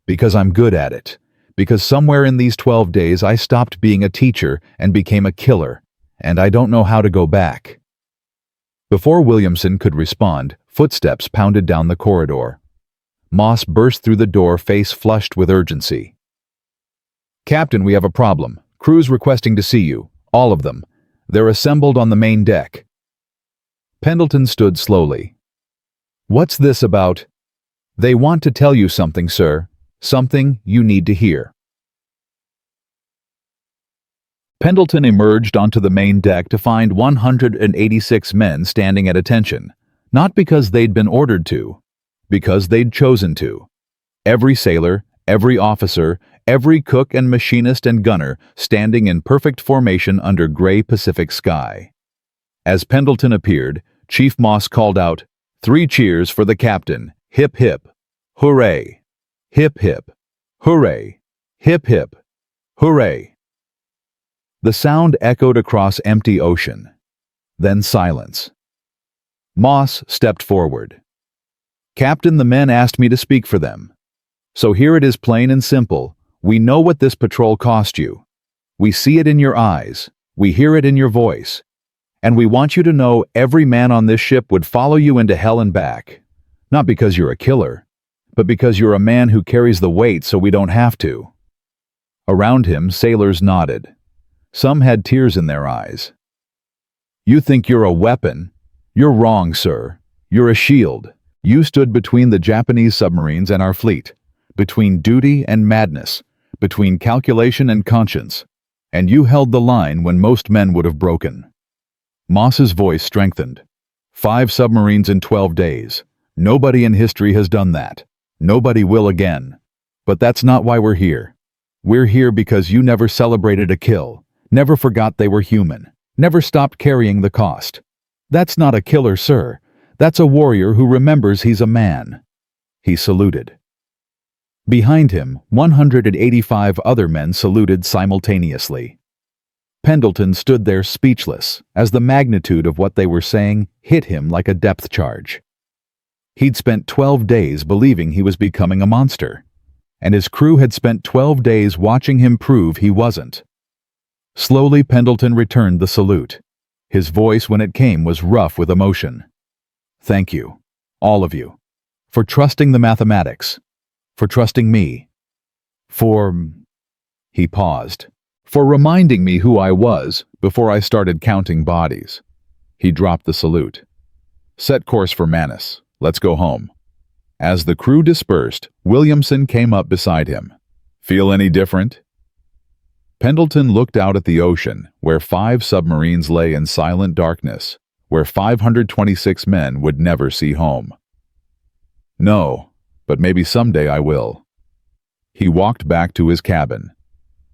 Because I'm good at it. Because somewhere in these 12 days I stopped being a teacher and became a killer, and I don't know how to go back. Before Williamson could respond, footsteps pounded down the corridor. Moss burst through the door, face flushed with urgency. Captain, we have a problem. Crew's requesting to see you. All of them. They're assembled on the main deck. Pendleton stood slowly. What's this about? They want to tell you something, sir. Something you need to hear. Pendleton emerged onto the main deck to find 186 men standing at attention, not because they'd been ordered to, because they'd chosen to. Every sailor, every officer, every cook and machinist and gunner standing in perfect formation under gray Pacific sky. As Pendleton appeared, Chief Moss called out, 3 cheers for the captain, hip hip, hooray, hip hip, hooray, hip hip, hooray. The sound echoed across empty ocean. Then silence. Moss stepped forward. Captain, the men asked me to speak for them. So here it is, plain and simple. We know what this patrol cost you. We see it in your eyes. We hear it in your voice. And we want you to know every man on this ship would follow you into hell and back. Not because you're a killer, but because you're a man who carries the weight so we don't have to. Around him, sailors nodded. Some had tears in their eyes. You think you're a weapon? You're wrong, sir. You're a shield. You stood between the Japanese submarines and our fleet, between duty and madness, between calculation and conscience, and you held the line when most men would have broken. Moss's voice strengthened. 5 submarines in 12 days. Nobody in history has done that. Nobody will again. But that's not why we're here. We're here because you never celebrated a kill, never forgot they were human, never stopped carrying the cost. That's not a killer, sir. That's a warrior who remembers he's a man. He saluted. Behind him, 185 other men saluted simultaneously. Pendleton stood there speechless as the magnitude of what they were saying hit him like a depth charge. He'd spent 12 days believing he was becoming a monster, and his crew had spent 12 days watching him prove he wasn't. Slowly, Pendleton returned the salute. His voice, when it came, was rough with emotion. Thank you, all of you, for trusting the mathematics, for trusting me, for... He paused. For reminding me who I was before I started counting bodies. He dropped the salute. Set course for Manus. Let's go home. As the crew dispersed, Williamson came up beside him. Feel any different? Pendleton looked out at the ocean, where 5 submarines lay in silent darkness, where 526 men would never see home. No, but maybe someday I will." He walked back to his cabin.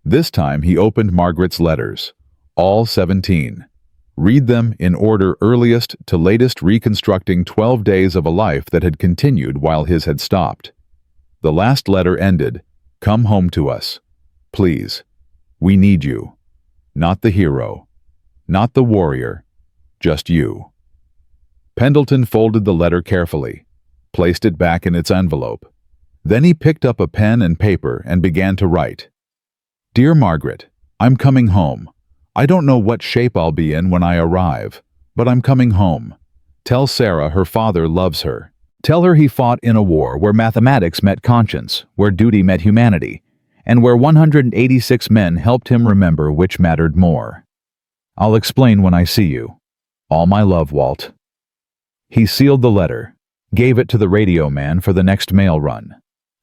This time he opened Margaret's letters, all 17. Read them in order earliest to latest, reconstructing 12 days of a life that had continued while his had stopped. The last letter ended, "Come home to us. Please. We need you. Not the hero. Not the warrior. Just you." Pendleton folded the letter carefully, placed it back in its envelope. Then he picked up a pen and paper and began to write. "Dear Margaret, I'm coming home. I don't know what shape I'll be in when I arrive, but I'm coming home. Tell Sarah her father loves her. Tell her he fought in a war where mathematics met conscience, where duty met humanity, and where 186 men helped him remember which mattered more. I'll explain when I see you. All my love, Walt." He sealed the letter, gave it to the radio man for the next mail run.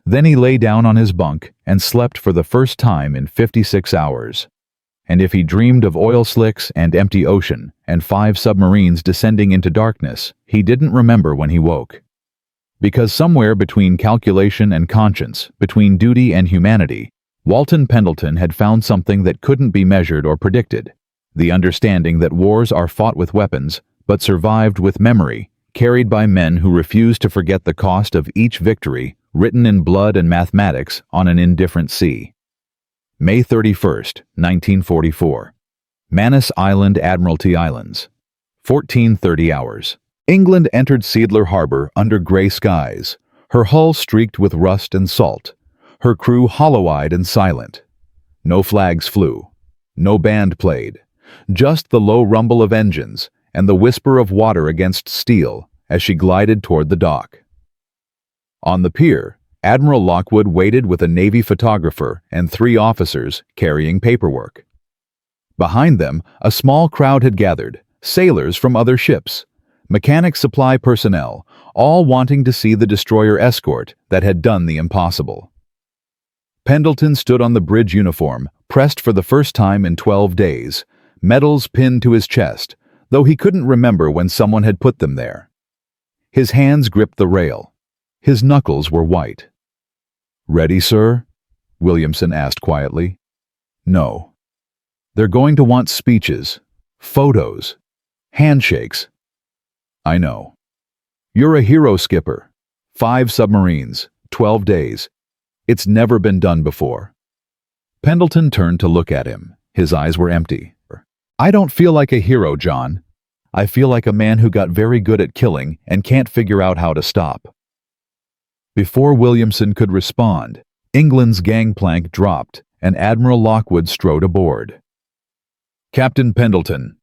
Then he lay down on his bunk and slept for the first time in 56 hours. And if he dreamed of oil slicks and empty ocean and 5 submarines descending into darkness, he didn't remember when he woke. Because somewhere between calculation and conscience, between duty and humanity, Walton Pendleton had found something that couldn't be measured or predicted: the understanding that wars are fought with weapons, but survived with memory, carried by men who refuse to forget the cost of each victory, written in blood and mathematics on an indifferent sea. May 31st, 1944. Manus Island, Admiralty Islands. 14:30 hours. England entered Seidler Harbor under gray skies, her hull streaked with rust and salt, her crew hollow-eyed and silent. No flags flew, no band played, just the low rumble of engines and the whisper of water against steel as she glided toward the dock. On the pier, Admiral Lockwood waited with a Navy photographer and 3 officers carrying paperwork. Behind them, a small crowd had gathered, sailors from other ships, mechanic supply personnel, all wanting to see the destroyer escort that had done the impossible. Pendleton stood on the bridge uniform, pressed for the first time in 12 days, medals pinned to his chest, though he couldn't remember when someone had put them there. His hands gripped the rail. His knuckles were white. "Ready, sir?" Williamson asked quietly. "No. They're going to want speeches, photos, handshakes." "I know. You're a hero, skipper. 5 submarines, 12 days. It's never been done before." Pendleton turned to look at him. His eyes were empty. "I don't feel like a hero, John. I feel like a man who got very good at killing and can't figure out how to stop." Before Williamson could respond, England's gangplank dropped and Admiral Lockwood strode aboard. "Captain Pendleton."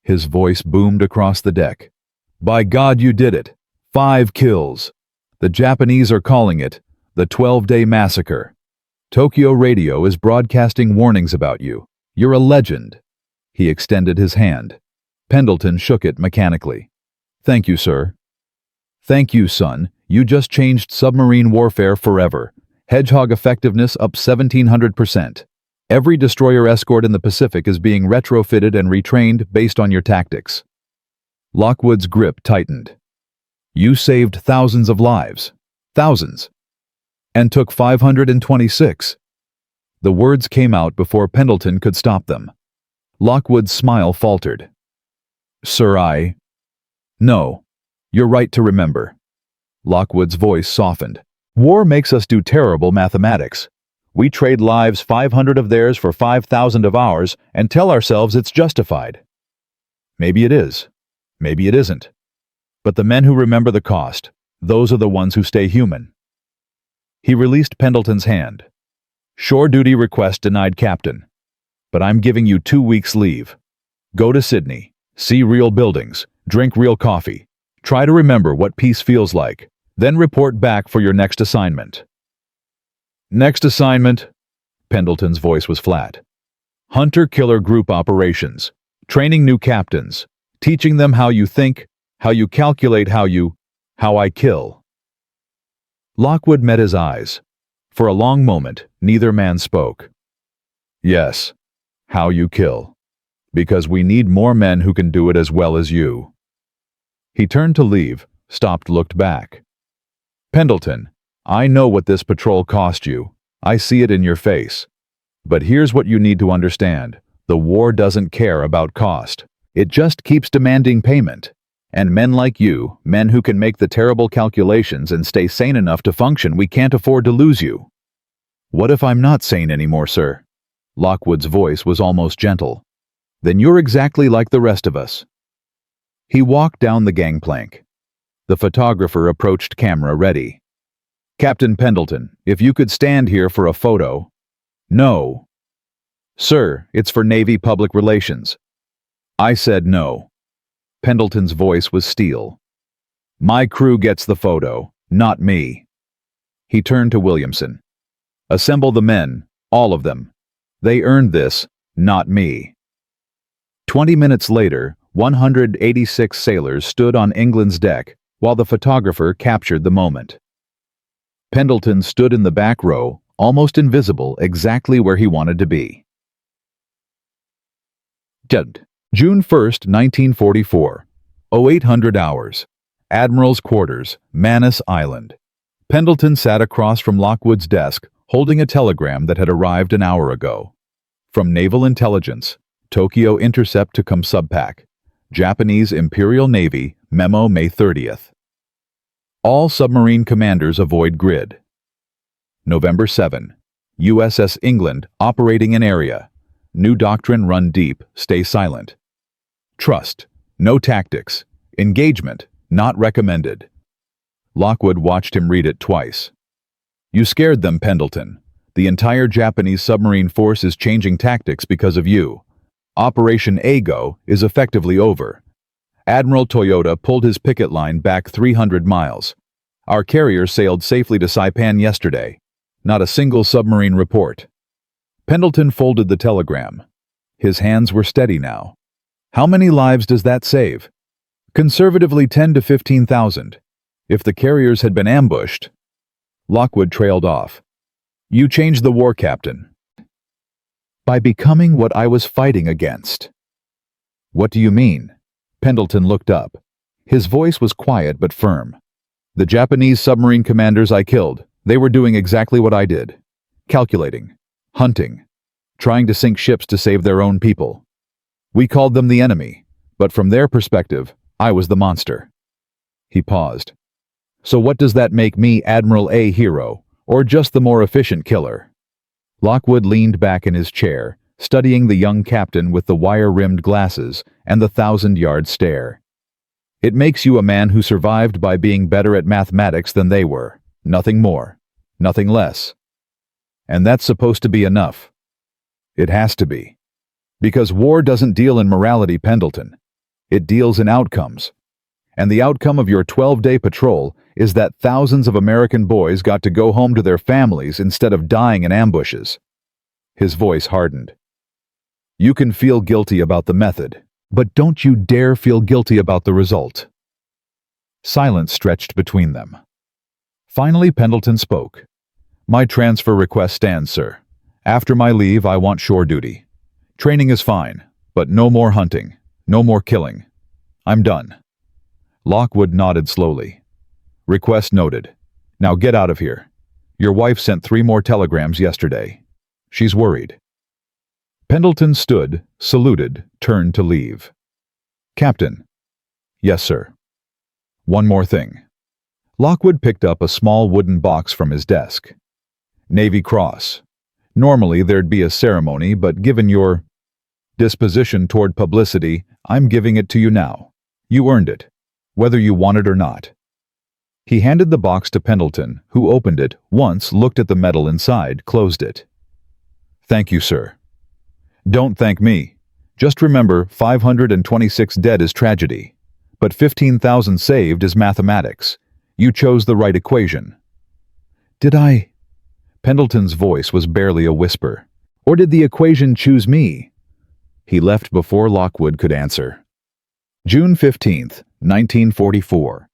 His voice boomed across the deck. "By God, you did it. 5 kills. The Japanese are calling it the 12-day massacre. Tokyo Radio is broadcasting warnings about you. You're a legend." He extended his hand. Pendleton shook it mechanically. "Thank you, sir." "Thank you, son. You just changed submarine warfare forever. Hedgehog effectiveness up 1,700%. Every destroyer escort in the Pacific is being retrofitted and retrained based on your tactics." Lockwood's grip tightened. "You saved thousands of lives. Thousands. And took 526. The words came out before Pendleton could stop them. Lockwood's smile faltered. "Sir, No. You're right to remember." Lockwood's voice softened. "War makes us do terrible mathematics. We trade lives, 500 of theirs for 5,000 of ours, and tell ourselves it's justified. Maybe it is. Maybe it isn't. But the men who remember the cost, those are the ones who stay human." He released Pendleton's hand. "Shore duty request denied, Captain. But I'm giving you 2 weeks leave. Go to Sydney, see real buildings, drink real coffee. Try to remember what peace feels like, then report back for your next assignment." "Next assignment?" Pendleton's voice was flat. "Hunter-killer group operations, training new captains, teaching them how you think, how you calculate, how I kill." Lockwood met his eyes. For a long moment, neither man spoke. "Yes, how you kill. Because we need more men who can do it as well as you." He turned to leave, stopped, looked back. "Pendleton, I know what this patrol cost you. I see it in your face. But here's what you need to understand. The war doesn't care about cost. It just keeps demanding payment. And men like you, men who can make the terrible calculations and stay sane enough to function, we can't afford to lose you. What if I'm not sane anymore, sir? Lockwood's voice was almost gentle. Then you're exactly like the rest of us. He walked down the gangplank. The photographer approached camera ready. Captain Pendleton, if you could stand here for a photo. No. Sir, it's for Navy Public Relations. I said no. Pendleton's voice was steel. My crew gets the photo, not me. He turned to Williamson. Assemble the men, all of them. They earned this, not me. 20 minutes later, 186 sailors stood on England's deck while the photographer captured the moment. Pendleton stood in the back row, almost invisible, exactly where he wanted to be. June 1st, 1944. 0800 hours. Admiral's Quarters, Manus Island. Pendleton sat across from Lockwood's desk, holding a telegram that had arrived an hour ago. From Naval Intelligence, Tokyo Intercept to Subpac. Japanese Imperial Navy, memo May 30th. All submarine commanders avoid grid. November 7. USS England operating in area. New doctrine: run deep, stay silent. Trust, no tactics. Engagement, not recommended. Lockwood watched him read it twice. You scared them, Pendleton. The entire Japanese submarine force is changing tactics because of you. Operation Ago is effectively over. Admiral Toyota pulled his picket line back 300 miles. Our carrier sailed safely to Saipan yesterday. Not a single submarine report. Pendleton folded the telegram. His hands were steady now. How many lives does that save? Conservatively 10 to 15,000. If the carriers had been ambushed... Lockwood trailed off. You changed the war, Captain. By becoming what I was fighting against. What do you mean? Pendleton looked up. His voice was quiet but firm. The Japanese submarine commanders I killed, they were doing exactly what I did. Calculating. Hunting. Trying to sink ships to save their own people. We called them the enemy, but from their perspective, I was the monster. He paused. So what does that make me, Admiral A, hero, or just the more efficient killer? Lockwood leaned back in his chair, studying the young captain with the wire-rimmed glasses and the 1,000-yard stare. It makes you a man who survived by being better at mathematics than they were. Nothing more. Nothing less. And that's supposed to be enough. It has to be. Because war doesn't deal in morality, Pendleton. It deals in outcomes. And the outcome of your 12-day patrol is that thousands of American boys got to go home to their families instead of dying in ambushes. His voice hardened. You can feel guilty about the method, but don't you dare feel guilty about the result. Silence stretched between them. Finally, Pendleton spoke. My transfer request stands, sir. After my leave, I want shore duty. Training is fine, but no more hunting, no more killing. I'm done. Lockwood nodded slowly. Request noted. Now get out of here. Your wife sent 3 more telegrams yesterday. She's worried. Pendleton stood, saluted, turned to leave. Captain. Yes, sir. One more thing. Lockwood picked up a small wooden box from his desk. Navy Cross. Normally there'd be a ceremony, but given your disposition toward publicity, I'm giving it to you now. You earned it, whether you want it or not. He handed the box to Pendleton, who opened it once, looked at the metal inside, closed it. Thank you, sir. Don't thank me. Just remember, 526 dead is tragedy, but 15,000 saved is mathematics. You chose the right equation. Did I? Pendleton's voice was barely a whisper. Or did the equation choose me? He left before Lockwood could answer. June 15th, 1944.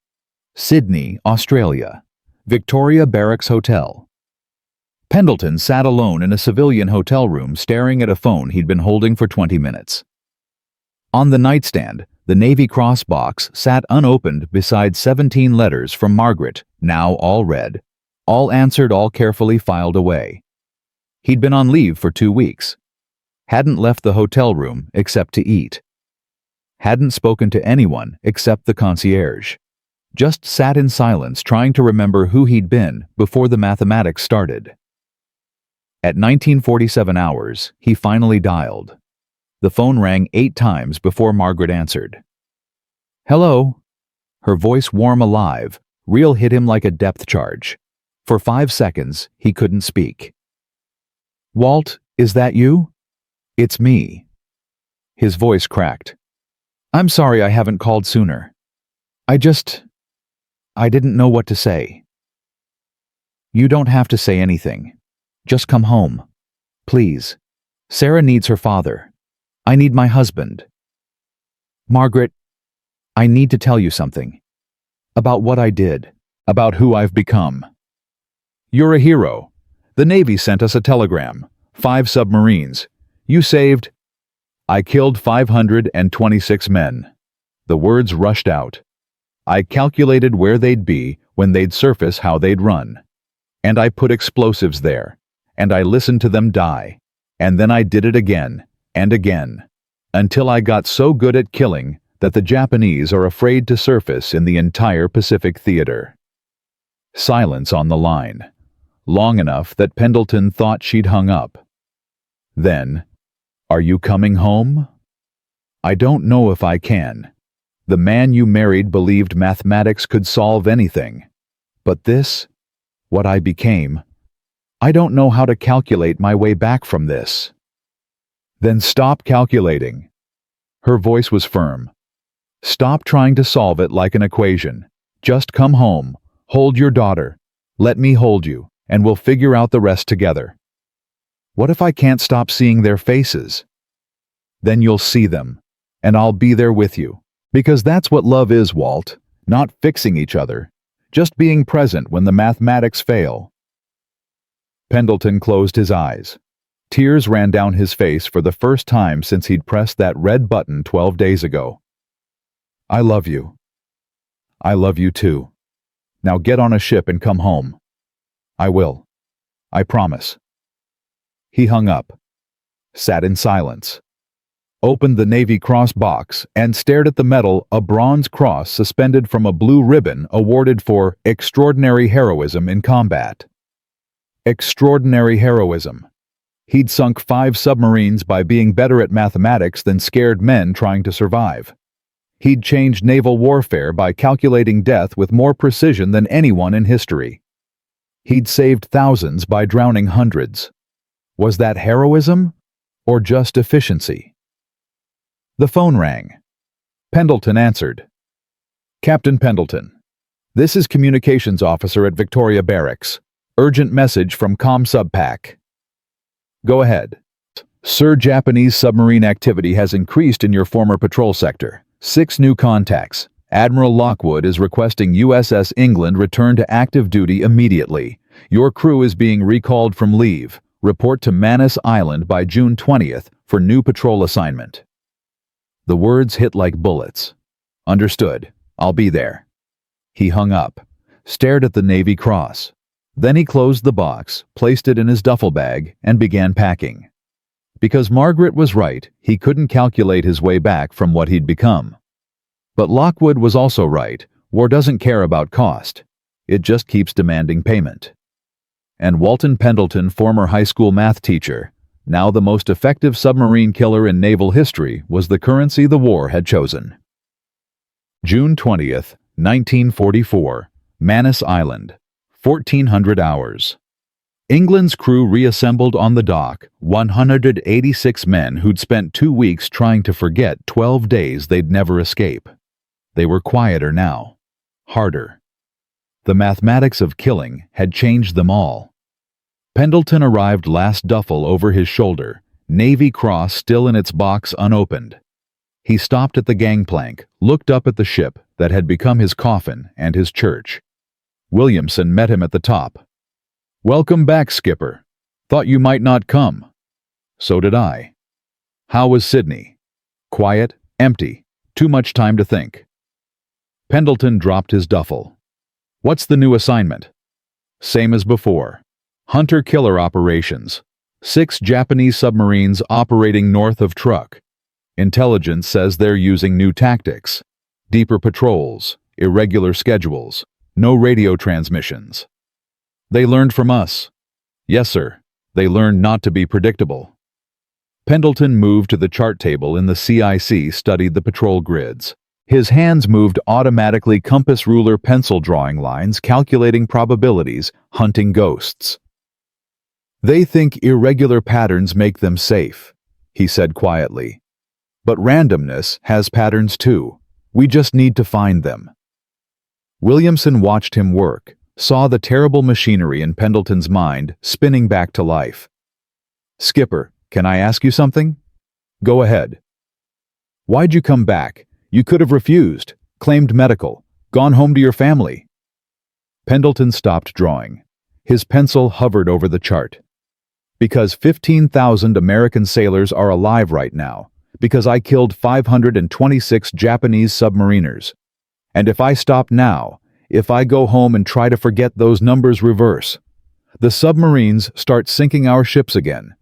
Sydney, Australia. Victoria Barracks Hotel. Pendleton sat alone in a civilian hotel room staring at a phone he'd been holding for 20 minutes. On the nightstand, the Navy Cross box sat unopened beside 17 letters from Margaret, now all read. All answered, all carefully filed away. He'd been on leave for 2 weeks. Hadn't left the hotel room except to eat. Hadn't spoken to anyone except the concierge. Just sat in silence trying to remember who he'd been before the mathematics started. At 1947 hours, he finally dialed. The phone rang 8 times before Margaret answered. "Hello." Her voice warm, alive, real, hit him like a depth charge. For 5 seconds, he couldn't speak. "Walt, is that you?" "It's me." His voice cracked. "I'm sorry I haven't called sooner. I didn't know what to say." "You don't have to say anything. Just come home. Please. Sarah needs her father. I need my husband. Margaret, I need to tell you something. About what I did. About who I've become. You're a hero. The Navy sent us a telegram. 5 submarines. You saved. I killed 526 men." The words rushed out. "I calculated where they'd be when they'd surface, how they'd run. And I put explosives there. And I listened to them die. And then I did it again and again. Until I got so good at killing that the Japanese are afraid to surface in the entire Pacific theater." Silence on the line. Long enough that Pendleton thought she'd hung up. Then, "Are you coming home?" "I don't know if I can. The man you married believed mathematics could solve anything. But this, what I became, I don't know how to calculate my way back from this." "Then stop calculating." Her voice was firm. "Stop trying to solve it like an equation. Just come home, hold your daughter, let me hold you, and we'll figure out the rest together." "What if I can't stop seeing their faces?" "Then you'll see them, and I'll be there with you. Because that's what love is, Walt. Not fixing each other. Just being present when the mathematics fail." Pendleton closed his eyes. Tears ran down his face for the first time since he'd pressed that red button 12 days ago. "I love you." "I love you too. Now get on a ship and come home." "I will. I promise." He hung up, sat in silence, opened the Navy Cross box, and stared at the medal, a bronze cross suspended from a blue ribbon awarded for extraordinary heroism in combat. Extraordinary heroism. He'd sunk 5 submarines by being better at mathematics than scared men trying to survive. He'd changed naval warfare by calculating death with more precision than anyone in history. He'd saved thousands by drowning hundreds. Was that heroism or just efficiency? The phone rang. Pendleton answered. "Captain Pendleton. This is Communications Officer at Victoria Barracks. Urgent message from ComSubPac." "Go ahead." "Sir, Japanese submarine activity has increased in your former patrol sector. 6 new contacts. Admiral Lockwood is requesting USS England return to active duty immediately. Your crew is being recalled from leave. Report to Manus Island by June 20th for new patrol assignment." The words hit like bullets. "Understood. I'll be there." He hung up, stared at the Navy Cross. Then he closed the box, placed it in his duffel bag, and began packing. Because Margaret was right, he couldn't calculate his way back from what he'd become. But Lockwood was also right. War doesn't care about cost. It just keeps demanding payment. And Walton Pendleton, former high school math teacher, now the most effective submarine killer in naval history, was the currency the war had chosen. June 20th, 1944, Manus Island, 1400 hours. England's crew reassembled on the dock, 186 men who'd spent 2 weeks trying to forget 12 days they'd never escape. They were quieter now, harder. The mathematics of killing had changed them all. Pendleton arrived last duffel over his shoulder, Navy Cross still in its box unopened. He stopped at the gangplank, looked up at the ship that had become his coffin and his church. Williamson met him at the top. "Welcome back, Skipper. Thought you might not come." "So did I." "How was Sydney?" "Quiet, empty, too much time to think." Pendleton dropped his duffel. "What's the new assignment?" Same as before. Hunter-killer operations. 6 Japanese submarines operating north of Truk. Intelligence says they're using new tactics. Deeper patrols, irregular schedules, no radio transmissions. They learned from us. Yes, sir. They learned not to be predictable. Pendleton moved to the chart table in the CIC, studied the patrol grids. His hands moved automatically, compass ruler pencil drawing lines, calculating probabilities, hunting ghosts. They think irregular patterns make them safe, he said quietly. But randomness has patterns too. We just need to find them. Williamson watched him work, saw the terrible machinery in Pendleton's mind spinning back to life. Skipper, can I ask you something? Go ahead. Why'd you come back? You could have refused, claimed medical, gone home to your family. Pendleton stopped drawing. His pencil hovered over the chart. Because 15,000 American sailors are alive right now. Because I killed 526 Japanese submariners. And if I stop now, if I go home and try to forget, those numbers reverse. The submarines start sinking our ships again.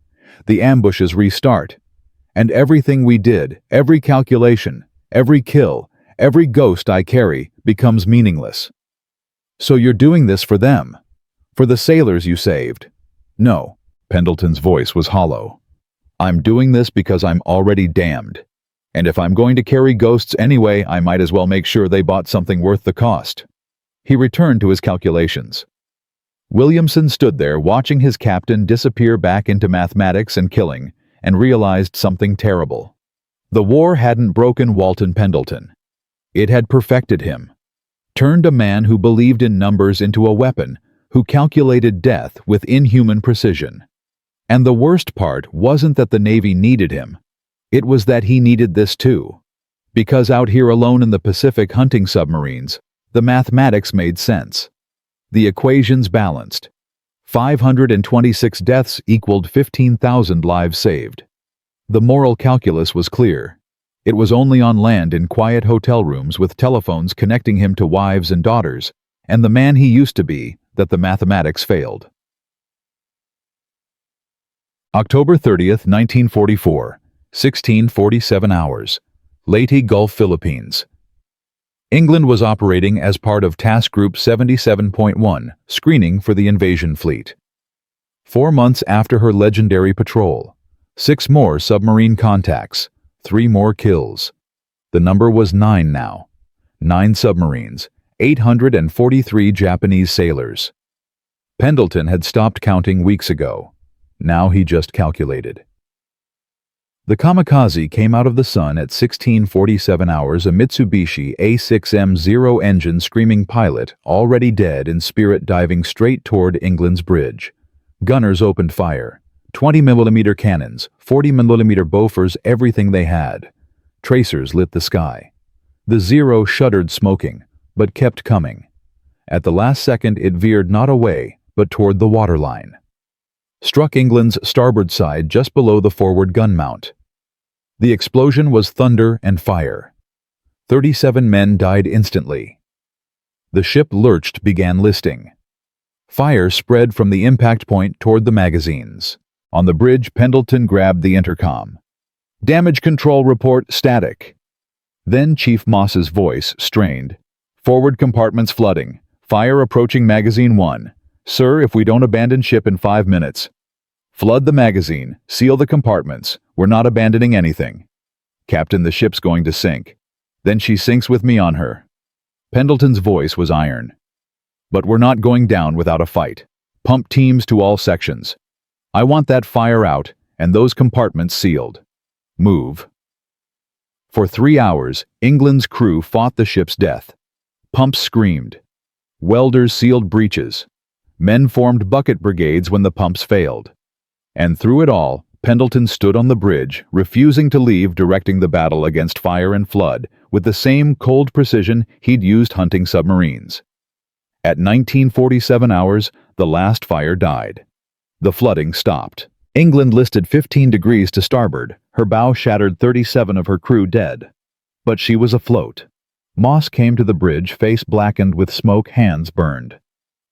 The ambushes restart. And everything we did, every calculation, every kill, every ghost I carry becomes meaningless. So you're doing this for them? For the sailors you saved? No. Pendleton's voice was hollow. I'm doing this because I'm already damned. And if I'm going to carry ghosts anyway, I might as well make sure they bought something worth the cost. He returned to his calculations. Williamson stood there watching his captain disappear back into mathematics and killing, and realized something terrible. The war hadn't broken Walton Pendleton. It had perfected him. Turned a man who believed in numbers into a weapon, who calculated death with inhuman precision. And the worst part wasn't that the Navy needed him. It was that he needed this too. Because out here alone in the Pacific hunting submarines, the mathematics made sense. The equations balanced. 526 deaths equaled 15,000 lives saved. The moral calculus was clear. It was only on land in quiet hotel rooms with telephones connecting him to wives and daughters, and the man he used to be, that the mathematics failed. October 30th, 1944, 16:47 hours. Leyte Gulf, Philippines. England was operating as part of Task Group 77.1, screening for the invasion fleet. 4 months after her legendary patrol, 6 more submarine contacts, 3 more kills. The number was 9 now. 9 submarines, 843 Japanese sailors. Pendleton had stopped counting weeks ago. Now he just calculated. The kamikaze came out of the sun at 16:47 hours, a Mitsubishi A6M0 engine screaming pilot, already dead in spirit, diving straight toward England's bridge. Gunners opened fire. 20mm cannons, 40mm Bofors, everything they had. Tracers lit the sky. The Zero shuddered, smoking, but kept coming. At the last second it veered not away, but toward the waterline. Struck England's starboard side just below the forward gun mount. The explosion was thunder and fire. 37 men died instantly. The ship lurched, began listing. Fire spread from the impact point toward the magazines. On the bridge, Pendleton grabbed the intercom. Damage control report static. Then Chief Moss's voice strained. Forward compartments flooding. Fire approaching magazine 1. Sir, if we don't abandon ship in 5 minutes. Flood the magazine, seal the compartments. We're not abandoning anything. Captain, the ship's going to sink. Then she sinks with me on her. Pendleton's voice was iron. But we're not going down without a fight. Pump teams to all sections. I want that fire out and those compartments sealed. Move. For 3 hours, England's crew fought the ship's death. Pumps screamed. Welders sealed breaches. Men formed bucket brigades when the pumps failed. And through it all, Pendleton stood on the bridge, refusing to leave, directing the battle against fire and flood with the same cold precision he'd used hunting submarines. At 19:47 hours, the last fire died. The flooding stopped. England listed 15 degrees to starboard. Her bow shattered, 37 of her crew dead. But she was afloat. Moss came to the bridge, face blackened with smoke, hands burned.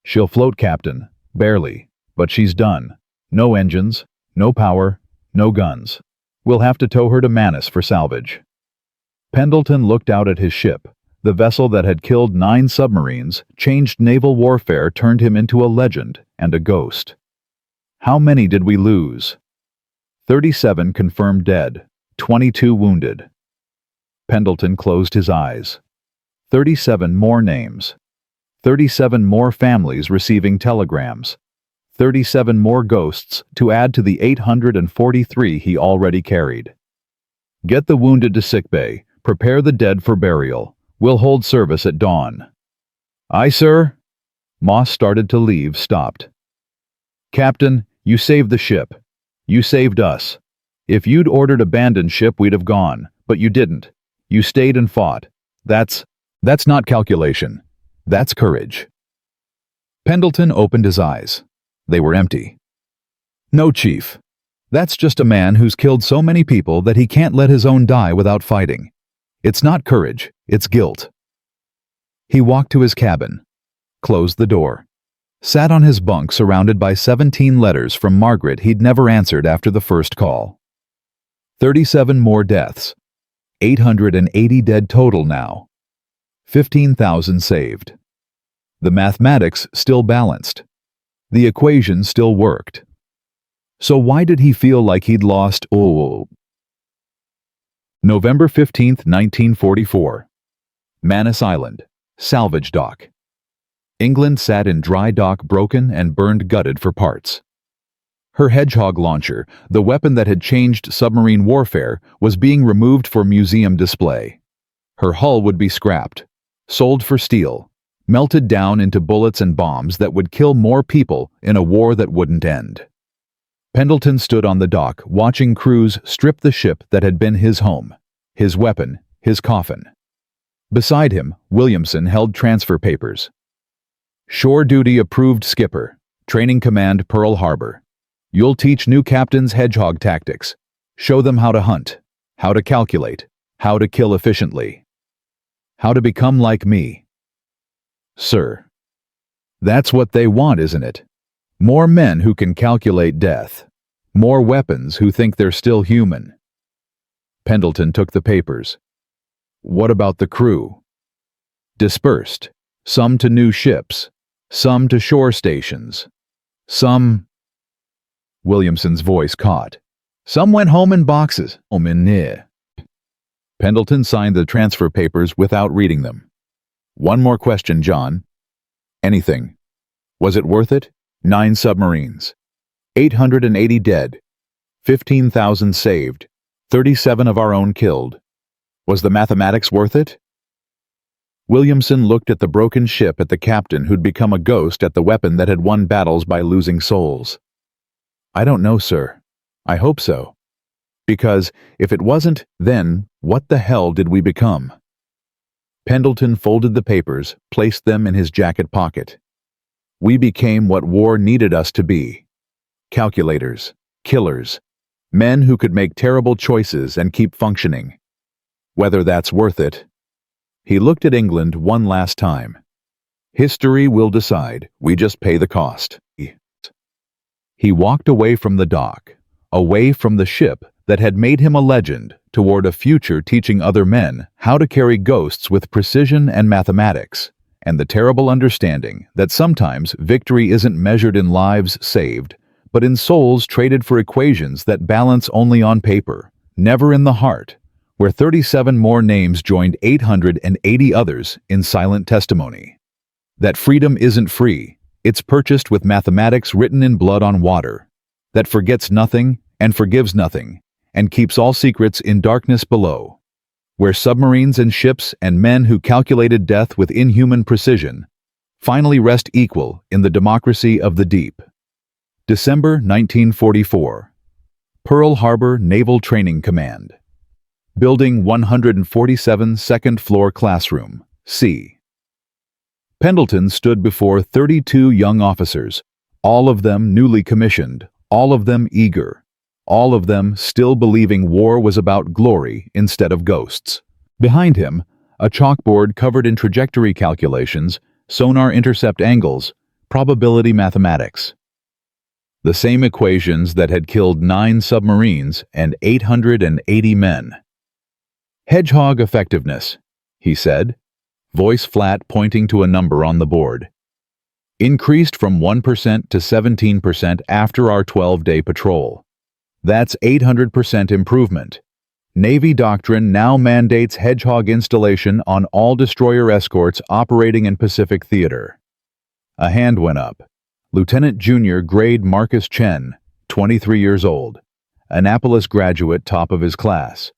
She'll float, Captain. Barely. But she's done. No engines, no power, no guns. We'll have to tow her to Manus for salvage. Pendleton looked out at his ship. The vessel that had killed 9 submarines, changed naval warfare, turned him into a legend and a ghost. How many did we lose? 37 confirmed dead, 22 wounded. Pendleton closed his eyes. 37 more names. 37 more families receiving telegrams. 37 more ghosts to add to the 843 he already carried. Get the wounded to sickbay. Prepare the dead for burial. We'll hold service at dawn. Aye, sir. Moss started to leave, stopped. Captain, you saved the ship. You saved us. If you'd ordered abandoned ship, we'd have gone, but you didn't. You stayed and fought. That's not calculation. That's courage. Pendleton opened his eyes. They were empty. No, Chief. That's just a man who's killed so many people that he can't let his own die without fighting. It's not courage, it's guilt. He walked to his cabin, closed the door, sat on his bunk surrounded by 17 letters from Margaret he'd never answered after the first call. 37 more deaths. 880 dead total now. 15,000 saved. The mathematics still balanced. The equation still worked. So why did he feel like he'd lost all? November 15, 1944. Manus Island, salvage dock. England sat in dry dock, broken and burned, gutted for parts. Her Hedgehog launcher, the weapon that had changed submarine warfare, was being removed for museum display. Her hull would be scrapped, sold for steel, melted down into bullets and bombs that would kill more people in a war that wouldn't end. Pendleton stood on the dock, watching crews strip the ship that had been his home, his weapon, his coffin. Beside him, Williamson held transfer papers. Shore duty approved skipper, training command Pearl Harbor. You'll teach new captains Hedgehog tactics. Show them how to hunt, how to calculate, how to kill efficiently. How to become like me. Sir. That's what they want, isn't it? More men who can calculate death. More weapons who think they're still human. Pendleton took the papers. What about the crew? Dispersed. Some to new ships. Some to shore stations. Some... Williamson's voice caught. Some went home in boxes. Pendleton signed the transfer papers without reading them. One more question, John. Anything. Was it worth it? 9 submarines. 880 dead. 15,000 saved. 37 of our own killed. Was the mathematics worth it? Williamson looked at the broken ship, at the captain who'd become a ghost, at the weapon that had won battles by losing souls. I don't know, sir. I hope so. Because if it wasn't, then what the hell did we become? Pendleton folded the papers, placed them in his jacket pocket. We became what war needed us to be. Calculators, killers, men who could make terrible choices and keep functioning. Whether that's worth it. He looked at England one last time. History will decide. We just pay the cost. He walked away from the dock, away from the ship that had made him a legend, toward a future teaching other men how to carry ghosts with precision and mathematics, and the terrible understanding that sometimes victory isn't measured in lives saved, but in souls traded for equations that balance only on paper, never in the heart, where 37 more names joined 880 others in silent testimony. That freedom isn't free, it's purchased with mathematics written in blood on water, that forgets nothing and forgives nothing, and keeps all secrets in darkness below, where submarines and ships and men who calculated death with inhuman precision finally rest equal in the democracy of the deep. December 1944. Pearl Harbor Naval Training Command. Building 147, second floor classroom, C. Pendleton stood before 32 young officers, all of them newly commissioned, all of them eager, all of them still believing war was about glory instead of ghosts. Behind him, a chalkboard covered in trajectory calculations, sonar intercept angles, probability mathematics. The same equations that had killed 9 submarines and 880 men. Hedgehog effectiveness, he said, voice flat pointing to a number on the board. Increased from 1% to 17% after our 12-day patrol. That's 800% improvement. Navy doctrine now mandates Hedgehog installation on all destroyer escorts operating in Pacific Theater. A hand went up. Lieutenant Junior grade Marcus Chen, 23 years old, Annapolis graduate, top of his class.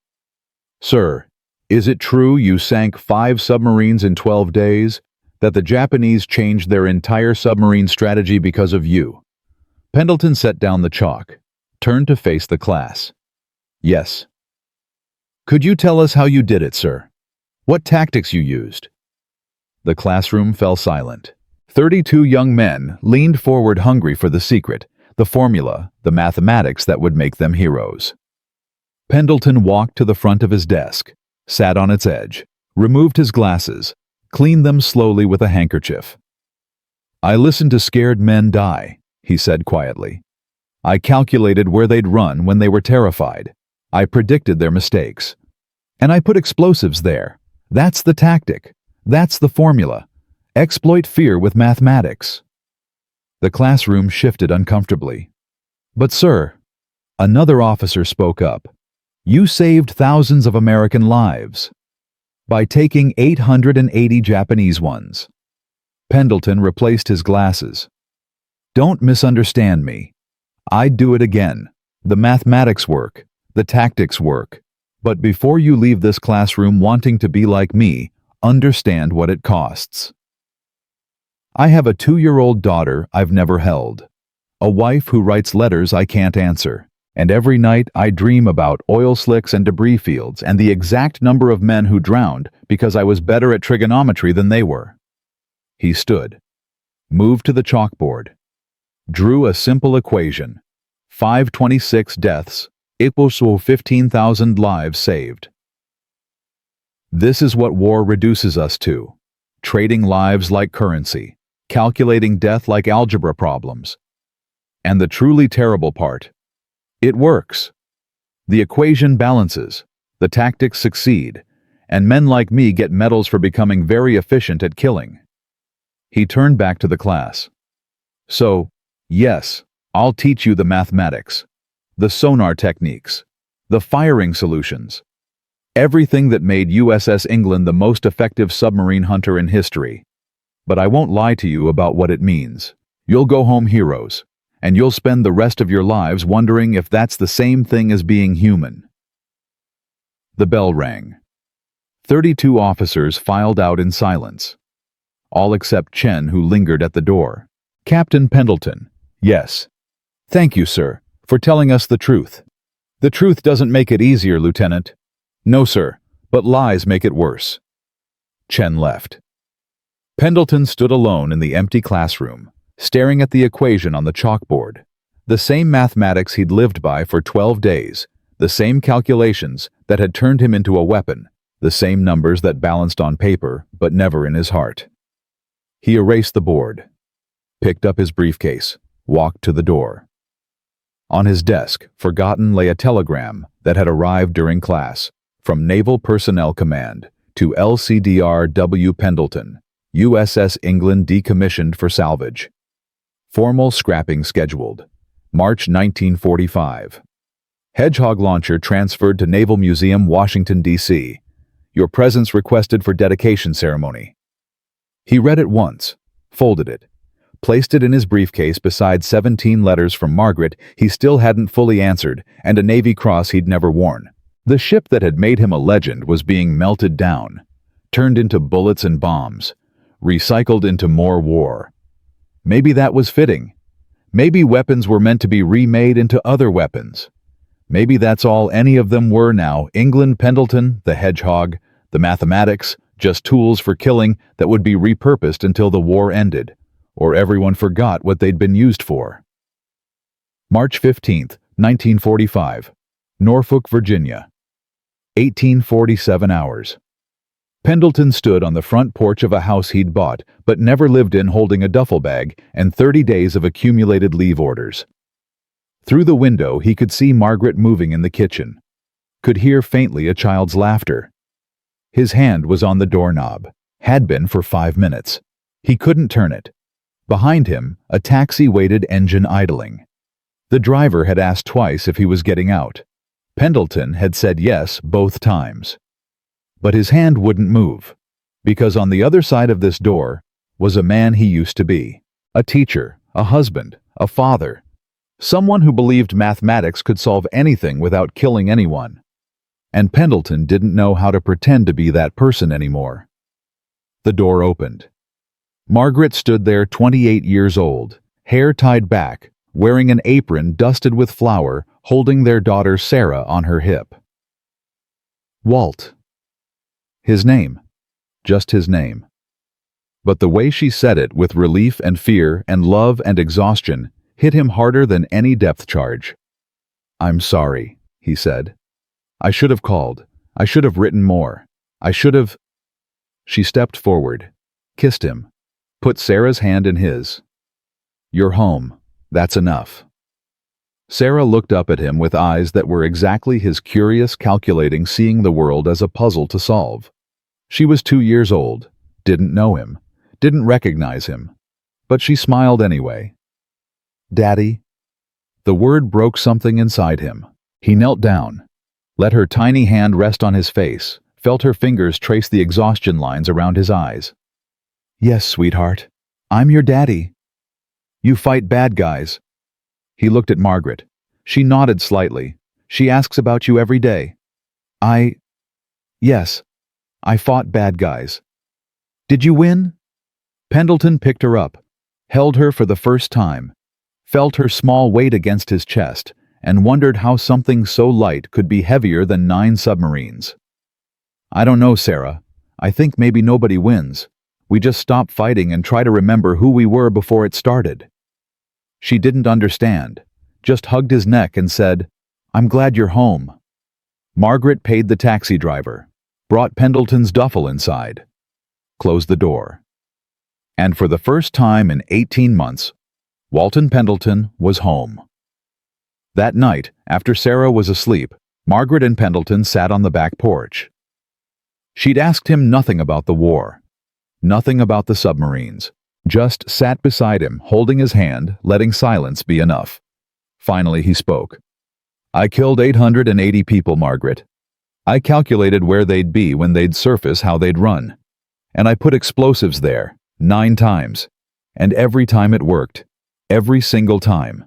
Sir, is it true you sank 5 submarines in 12 days? That the Japanese changed their entire submarine strategy because of you? Pendleton set down the chalk, turned to face the class. Yes. Could you tell us how you did it, sir? What tactics you used? The classroom fell silent. 32 young men leaned forward, hungry for the secret, the formula, the mathematics that would make them heroes. Pendleton walked to the front of his desk, sat on its edge, removed his glasses, cleaned them slowly with a handkerchief. I listened to scared men die, he said quietly. I calculated where they'd run when they were terrified. I predicted their mistakes. And I put explosives there. That's the tactic. That's the formula. Exploit fear with mathematics. The classroom shifted uncomfortably. But sir, another officer spoke up. You saved thousands of American lives by taking 880 Japanese ones. Pendleton replaced his glasses. Don't misunderstand me. I'd do it again. The mathematics work. The tactics work. But before you leave this classroom wanting to be like me, understand what it costs. I have a 2-year-old daughter I've never held. A wife who writes letters I can't answer. And every night I dream about oil slicks and debris fields and the exact number of men who drowned because I was better at trigonometry than they were. He stood, moved to the chalkboard, drew a simple equation. 526 deaths equals 15,000 lives saved. This is what war reduces us to. Trading lives like currency, calculating death like algebra problems. And the truly terrible part, it works. The equation balances, the tactics succeed, and men like me get medals for becoming very efficient at killing. He turned back to the class. So, yes, I'll teach you the mathematics, the sonar techniques, the firing solutions, everything that made USS England the most effective submarine hunter in history. But I won't lie to you about what it means. You'll go home heroes. And you'll spend the rest of your lives wondering if that's the same thing as being human. The bell rang. 32 officers filed out in silence. All except Chen, who lingered at the door. Captain Pendleton. Yes. Thank you, sir, for telling us the truth. The truth doesn't make it easier, Lieutenant. No, sir, but lies make it worse. Chen left. Pendleton stood alone in the empty classroom, staring at the equation on the chalkboard. The same mathematics he'd lived by for 12 days, the same calculations that had turned him into a weapon, the same numbers that balanced on paper but never in his heart. He erased the board, picked up his briefcase, walked to the door. On his desk, forgotten, lay a telegram that had arrived during class from Naval Personnel Command to LCDR W. Pendleton, USS England decommissioned for salvage. Formal scrapping scheduled. March 1945. Hedgehog launcher transferred to Naval Museum, Washington, D.C. Your presence requested for dedication ceremony. He read it once, folded it, placed it in his briefcase beside 17 letters from Margaret he still hadn't fully answered and a Navy Cross he'd never worn. The ship that had made him a legend was being melted down, turned into bullets and bombs, recycled into more war. Maybe that was fitting. Maybe weapons were meant to be remade into other weapons. Maybe that's all any of them were now. England, Pendleton, the Hedgehog, the mathematics, just tools for killing that would be repurposed until the war ended, or everyone forgot what they'd been used for. March 15th, 1945, Norfolk, Virginia. 1847 hours. Pendleton stood on the front porch of a house he'd bought but never lived in, holding a duffel bag and 30 days of accumulated leave orders. Through the window he could see Margaret moving in the kitchen, could hear faintly a child's laughter. His hand was on the doorknob, had been for 5 minutes. He couldn't turn it. Behind him, a taxi waited, engine idling. The driver had asked twice if he was getting out. Pendleton had said yes both times. But his hand wouldn't move, because on the other side of this door was a man he used to be. A teacher, a husband, a father. Someone who believed mathematics could solve anything without killing anyone. And Pendleton didn't know how to pretend to be that person anymore. The door opened. Margaret stood there, 28 years old, hair tied back, wearing an apron dusted with flour, holding their daughter Sarah on her hip. Walt. His name. Just his name. But the way she said it, with relief and fear and love and exhaustion, hit him harder than any depth charge. "I'm sorry," he said. "I should have called. I should have written more. I should have—" She stepped forward, kissed him, put Sarah's hand in his. "You're home. That's enough." Sarah looked up at him with eyes that were exactly his, curious, calculating, seeing the world as a puzzle to solve. She was 2 years old, didn't know him, didn't recognize him, but she smiled anyway. "Daddy?" The word broke something inside him. He knelt down, let her tiny hand rest on his face, felt her fingers trace the exhaustion lines around his eyes. "Yes, sweetheart. I'm your daddy. You fight bad guys." He looked at Margaret. She nodded slightly. "She asks about you every day." Yes. I fought bad guys." "Did you win?" Pendleton picked her up, held her for the first time, felt her small weight against his chest, and wondered how something so light could be heavier than 9 submarines. "I don't know, Sarah. I think maybe nobody wins. We just stop fighting and try to remember who we were before it started." She didn't understand, just hugged his neck and said, "I'm glad you're home." Margaret paid the taxi driver, brought Pendleton's duffel inside, closed the door. And for the first time in 18 months, Walton Pendleton was home. That night, after Sarah was asleep, Margaret and Pendleton sat on the back porch. She'd asked him nothing about the war, nothing about the submarines, just sat beside him, holding his hand, letting silence be enough. Finally he spoke. "I killed 880 people, Margaret. I calculated where they'd be when they'd surface, how they'd run. And I put explosives there, 9 times. And every time it worked. Every single time."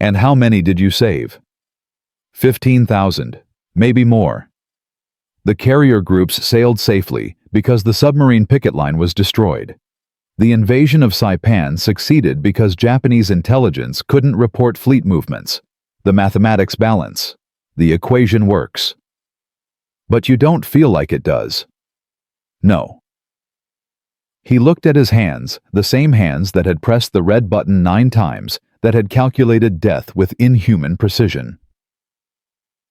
"And how many did you save?" 15,000, maybe more. The carrier groups sailed safely because the submarine picket line was destroyed. The invasion of Saipan succeeded because Japanese intelligence couldn't report fleet movements. The mathematics balance. The equation works. But you don't feel like it does. No. He looked at his hands, the same hands that had pressed the red button 9 times, that had calculated death with inhuman precision.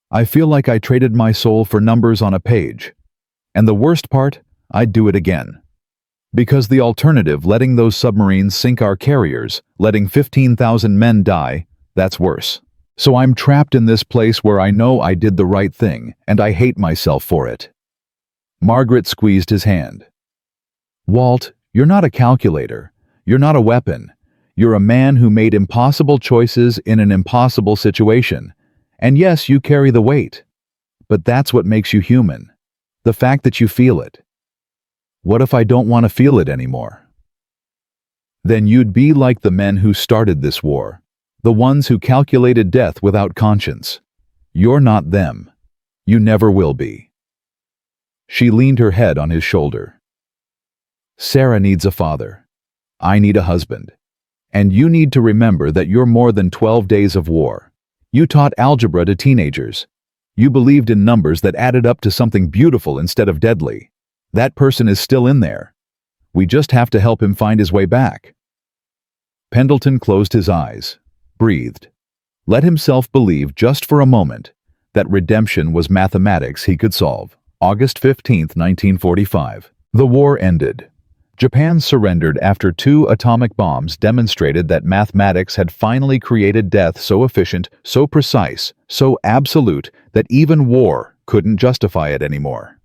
"I feel like I traded my soul for numbers on a page. And the worst part, I'd do it again. Because the alternative, letting those submarines sink our carriers, letting 15,000 men die, that's worse. So I'm trapped in this place where I know I did the right thing, and I hate myself for it." Margaret squeezed his hand. "Walt, you're not a calculator. You're not a weapon. You're a man who made impossible choices in an impossible situation. And yes, you carry the weight. But that's what makes you human. The fact that you feel it. What if I don't want to feel it anymore?" "Then you'd be like the men who started this war. The ones who calculated death without conscience. You're not them. You never will be." She leaned her head on his shoulder. "Sarah needs a father. I need a husband. And you need to remember that you're more than 12 days of war. You taught algebra to teenagers. You believed in numbers that added up to something beautiful instead of deadly. That person is still in there. We just have to help him find his way back." Pendleton closed his eyes, breathed, let himself believe just for a moment that redemption was mathematics he could solve. August 15, 1945. The war ended. Japan surrendered after 2 atomic bombs demonstrated that mathematics had finally created death so efficient, so precise, so absolute that even war couldn't justify it anymore.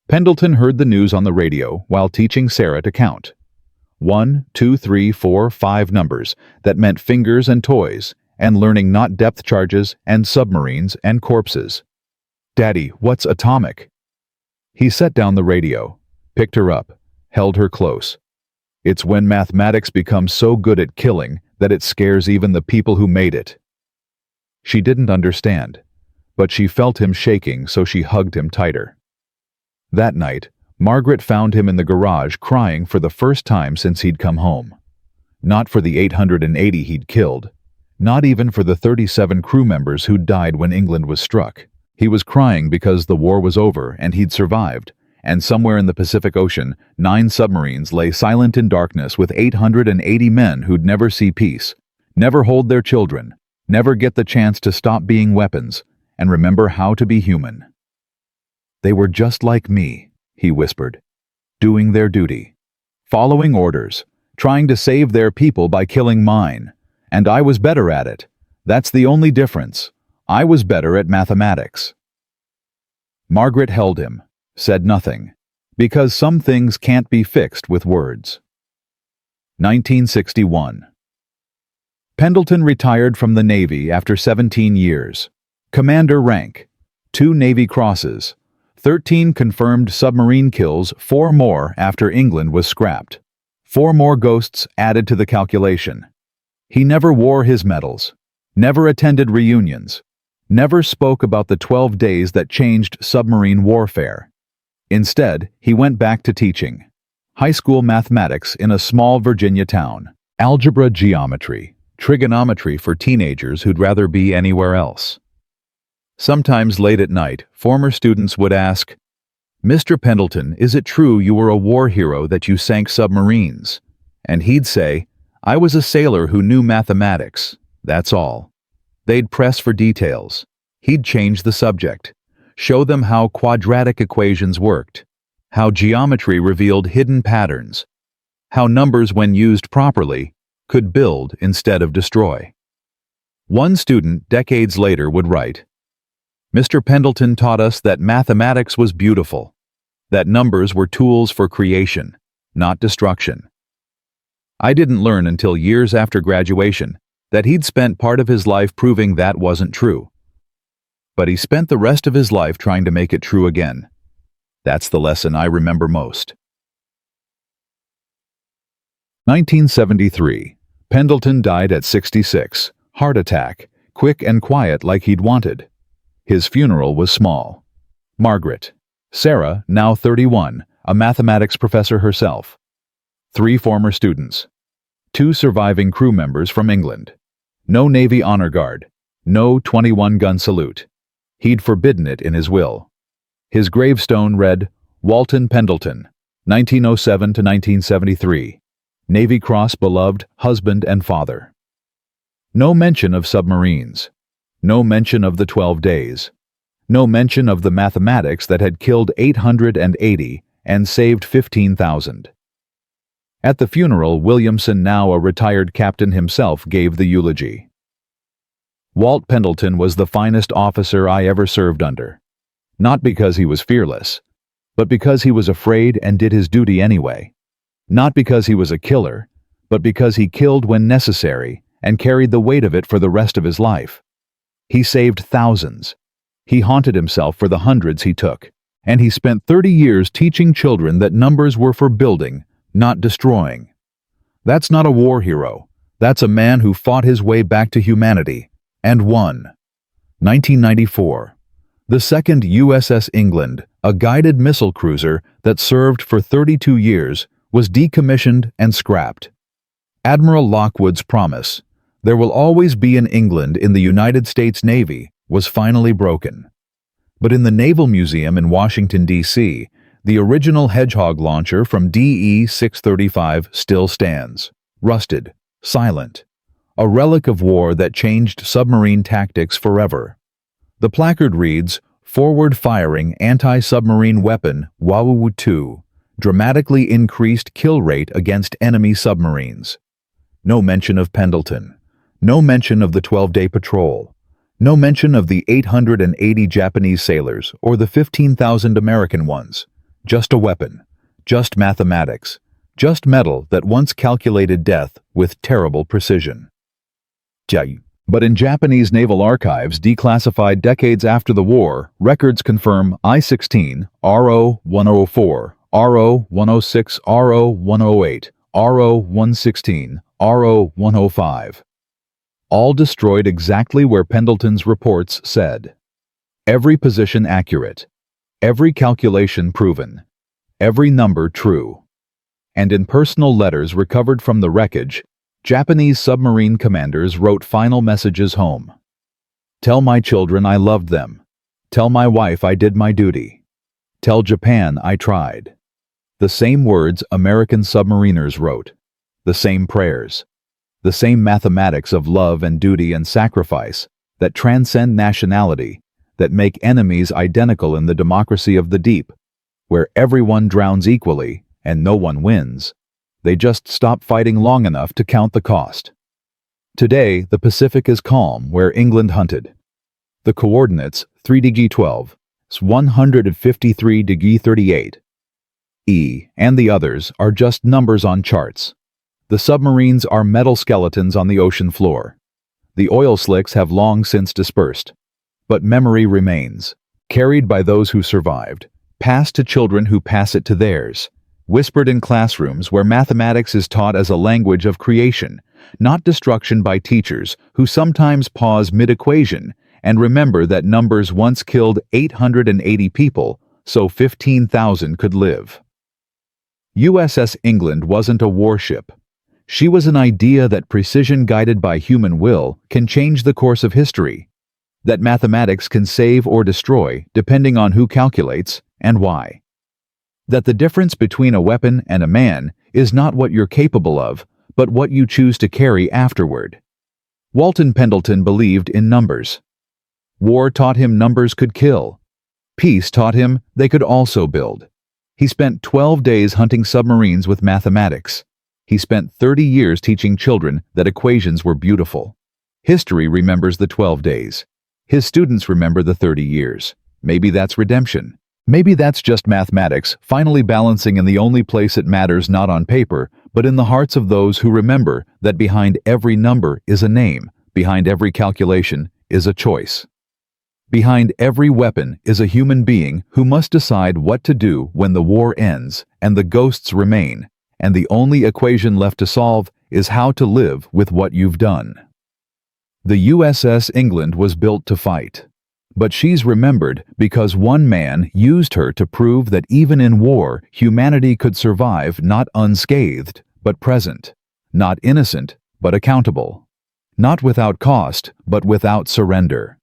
Pendleton heard the news on the radio while teaching Sarah to count. 1, 2, 3, 4, 5 numbers that meant fingers and toys, and learning not depth charges and submarines and corpses. "Daddy, what's atomic?" He set down the radio, picked her up, held her close. "It's when mathematics becomes so good at killing that it scares even the people who made it." She didn't understand, but she felt him shaking, so she hugged him tighter. That night, Margaret found him in the garage crying for the first time since he'd come home. Not for the 880 he'd killed, not even for the 37 crew members who'd died when England was struck. He was crying because the war was over and he'd survived, and somewhere in the Pacific Ocean, 9 submarines lay silent in darkness with 880 men who'd never see peace, never hold their children, never get the chance to stop being weapons, and remember how to be human. "They were just like me," he whispered, "doing their duty, following orders, trying to save their people by killing mine, and I was better at it. That's the only difference. I was better at mathematics." Margaret held him, said nothing, because some things can't be fixed with words. 1961. Pendleton retired from the Navy after 17 years. Commander rank, 2 Navy Crosses, 13 confirmed submarine kills, 4 more after England was scrapped. 4 more ghosts added to the calculation. He never wore his medals, never attended reunions, never spoke about the 12 days that changed submarine warfare. Instead, he went back to teaching high school mathematics in a small Virginia town, algebra, geometry, trigonometry for teenagers who'd rather be anywhere else. Sometimes late at night, former students would ask, "Mr. Pendleton, is it true you were a war hero that you sank submarines?" And he'd say, "I was a sailor who knew mathematics, that's all." They'd press for details. He'd change the subject, show them how quadratic equations worked, how geometry revealed hidden patterns, how numbers, when used properly, could build instead of destroy. One student decades later would write, "Mr. Pendleton taught us that mathematics was beautiful, that numbers were tools for creation, not destruction." I didn't learn until years after graduation that he'd spent part of his life proving that wasn't true. But he spent the rest of his life trying to make it true again. That's the lesson I remember most. 1973. Pendleton died at 66, heart attack, quick and quiet like he'd wanted. His funeral was small. Margaret. Sarah, now 31, a mathematics professor herself. 3 former students. 2 surviving crew members from England. No Navy honor guard. No 21-gun salute. He'd forbidden it in his will. His gravestone read, Walton Pendleton, 1907 to 1973. Navy Cross beloved husband and father. No mention of submarines. No mention of the 12 days. No mention of the mathematics that had killed 880 and saved 15,000. At the funeral, Williamson, now a retired captain himself, gave the eulogy. Walt Pendleton was the finest officer I ever served under. Not because he was fearless, but because he was afraid and did his duty anyway. Not because he was a killer, but because he killed when necessary and carried the weight of it for the rest of his life. He saved thousands. He haunted himself for the hundreds he took, and he spent 30 years teaching children that numbers were for building, not destroying. That's not a war hero. That's a man who fought his way back to humanity, and won. 1994. The second USS England, a guided missile cruiser that served for 32 years, was decommissioned and scrapped. Admiral Lockwood's promise, "There will always be an England in the United States Navy," was finally broken. But in the Naval Museum in Washington, D.C., the original Hedgehog launcher from DE-635 still stands, rusted, silent, a relic of war that changed submarine tactics forever. The placard reads, Forward-firing anti-submarine weapon WAW-2 dramatically increased kill rate against enemy submarines. No mention of Pendleton. No mention of the 12-day patrol. No mention of the 880 Japanese sailors or the 15,000 American ones. Just a weapon. Just mathematics. Just metal that once calculated death with terrible precision. But in Japanese naval archives declassified decades after the war, records confirm I-16, RO-104, RO-106, RO-108, RO-116, RO-105. All destroyed exactly where Pendleton's reports said. Every position accurate. Every calculation proven. Every number true. And in personal letters recovered from the wreckage, Japanese submarine commanders wrote final messages home. Tell my children I loved them. Tell my wife I did my duty. Tell Japan I tried. The same words American submariners wrote. The same prayers. The same mathematics of love and duty and sacrifice that transcend nationality, that make enemies identical in the democracy of the deep, where everyone drowns equally and no one wins. They just stop fighting long enough to count the cost. Today, the Pacific is calm where England hunted. The coordinates 3°12, 153°38. E and the others are just numbers on charts. The submarines are metal skeletons on the ocean floor. The oil slicks have long since dispersed. But memory remains, carried by those who survived, passed to children who pass it to theirs, whispered in classrooms where mathematics is taught as a language of creation, not destruction by teachers who sometimes pause mid-equation and remember that numbers once killed 880 people so 15,000 could live. USS England wasn't a warship. She was an idea that precision guided by human will can change the course of history, that mathematics can save or destroy depending on who calculates and why. That the difference between a weapon and a man is not what you're capable of, but what you choose to carry afterward. Walton Pendleton believed in numbers. War taught him numbers could kill. Peace taught him they could also build. He spent 12 days hunting submarines with mathematics. He spent 30 years teaching children that equations were beautiful. History remembers the 12 days. His students remember the 30 years. Maybe that's redemption. Maybe that's just mathematics finally balancing in the only place it matters, not on paper, but in the hearts of those who remember that behind every number is a name, behind every calculation is a choice. Behind every weapon is a human being who must decide what to do when the war ends and the ghosts remain, and the only equation left to solve is how to live with what you've done. The USS England was built to fight. But she's remembered because one man used her to prove that even in war, humanity could survive not unscathed, but present, not innocent, but accountable, not without cost, but without surrender.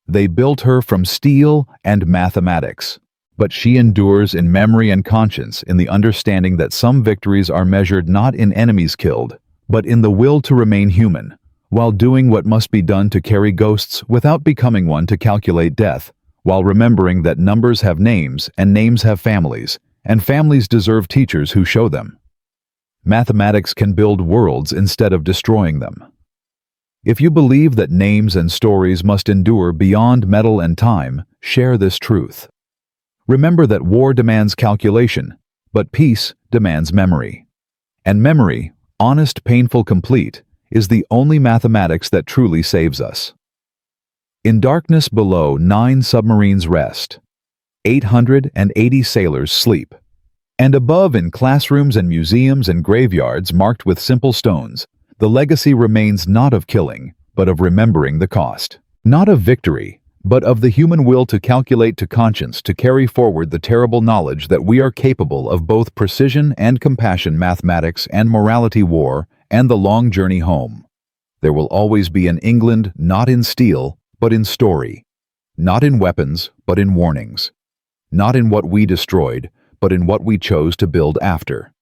They built her from steel and mathematics, but she endures in memory and conscience in the understanding that some victories are measured not in enemies killed, but in the will to remain human, while doing what must be done to carry ghosts without becoming one to calculate death, while remembering that numbers have names and names have families, and families deserve teachers who show them. Mathematics can build worlds instead of destroying them. If you believe that names and stories must endure beyond metal and time, share this truth. Remember that war demands calculation, but peace demands memory. And memory, honest, painful, complete, is the only mathematics that truly saves us. In darkness below, 9 submarines rest. 880 sailors sleep. And above, in classrooms and museums and graveyards marked with simple stones, the legacy remains not of killing, but of remembering the cost. Not of victory, but of the human will to calculate, to conscience, to carry forward the terrible knowledge that we are capable of both precision and compassion, mathematics and morality, war, and the long journey home. There will always be an England not in steel, but in story. Not in weapons, but in warnings. Not in what we destroyed, but in what we chose to build after.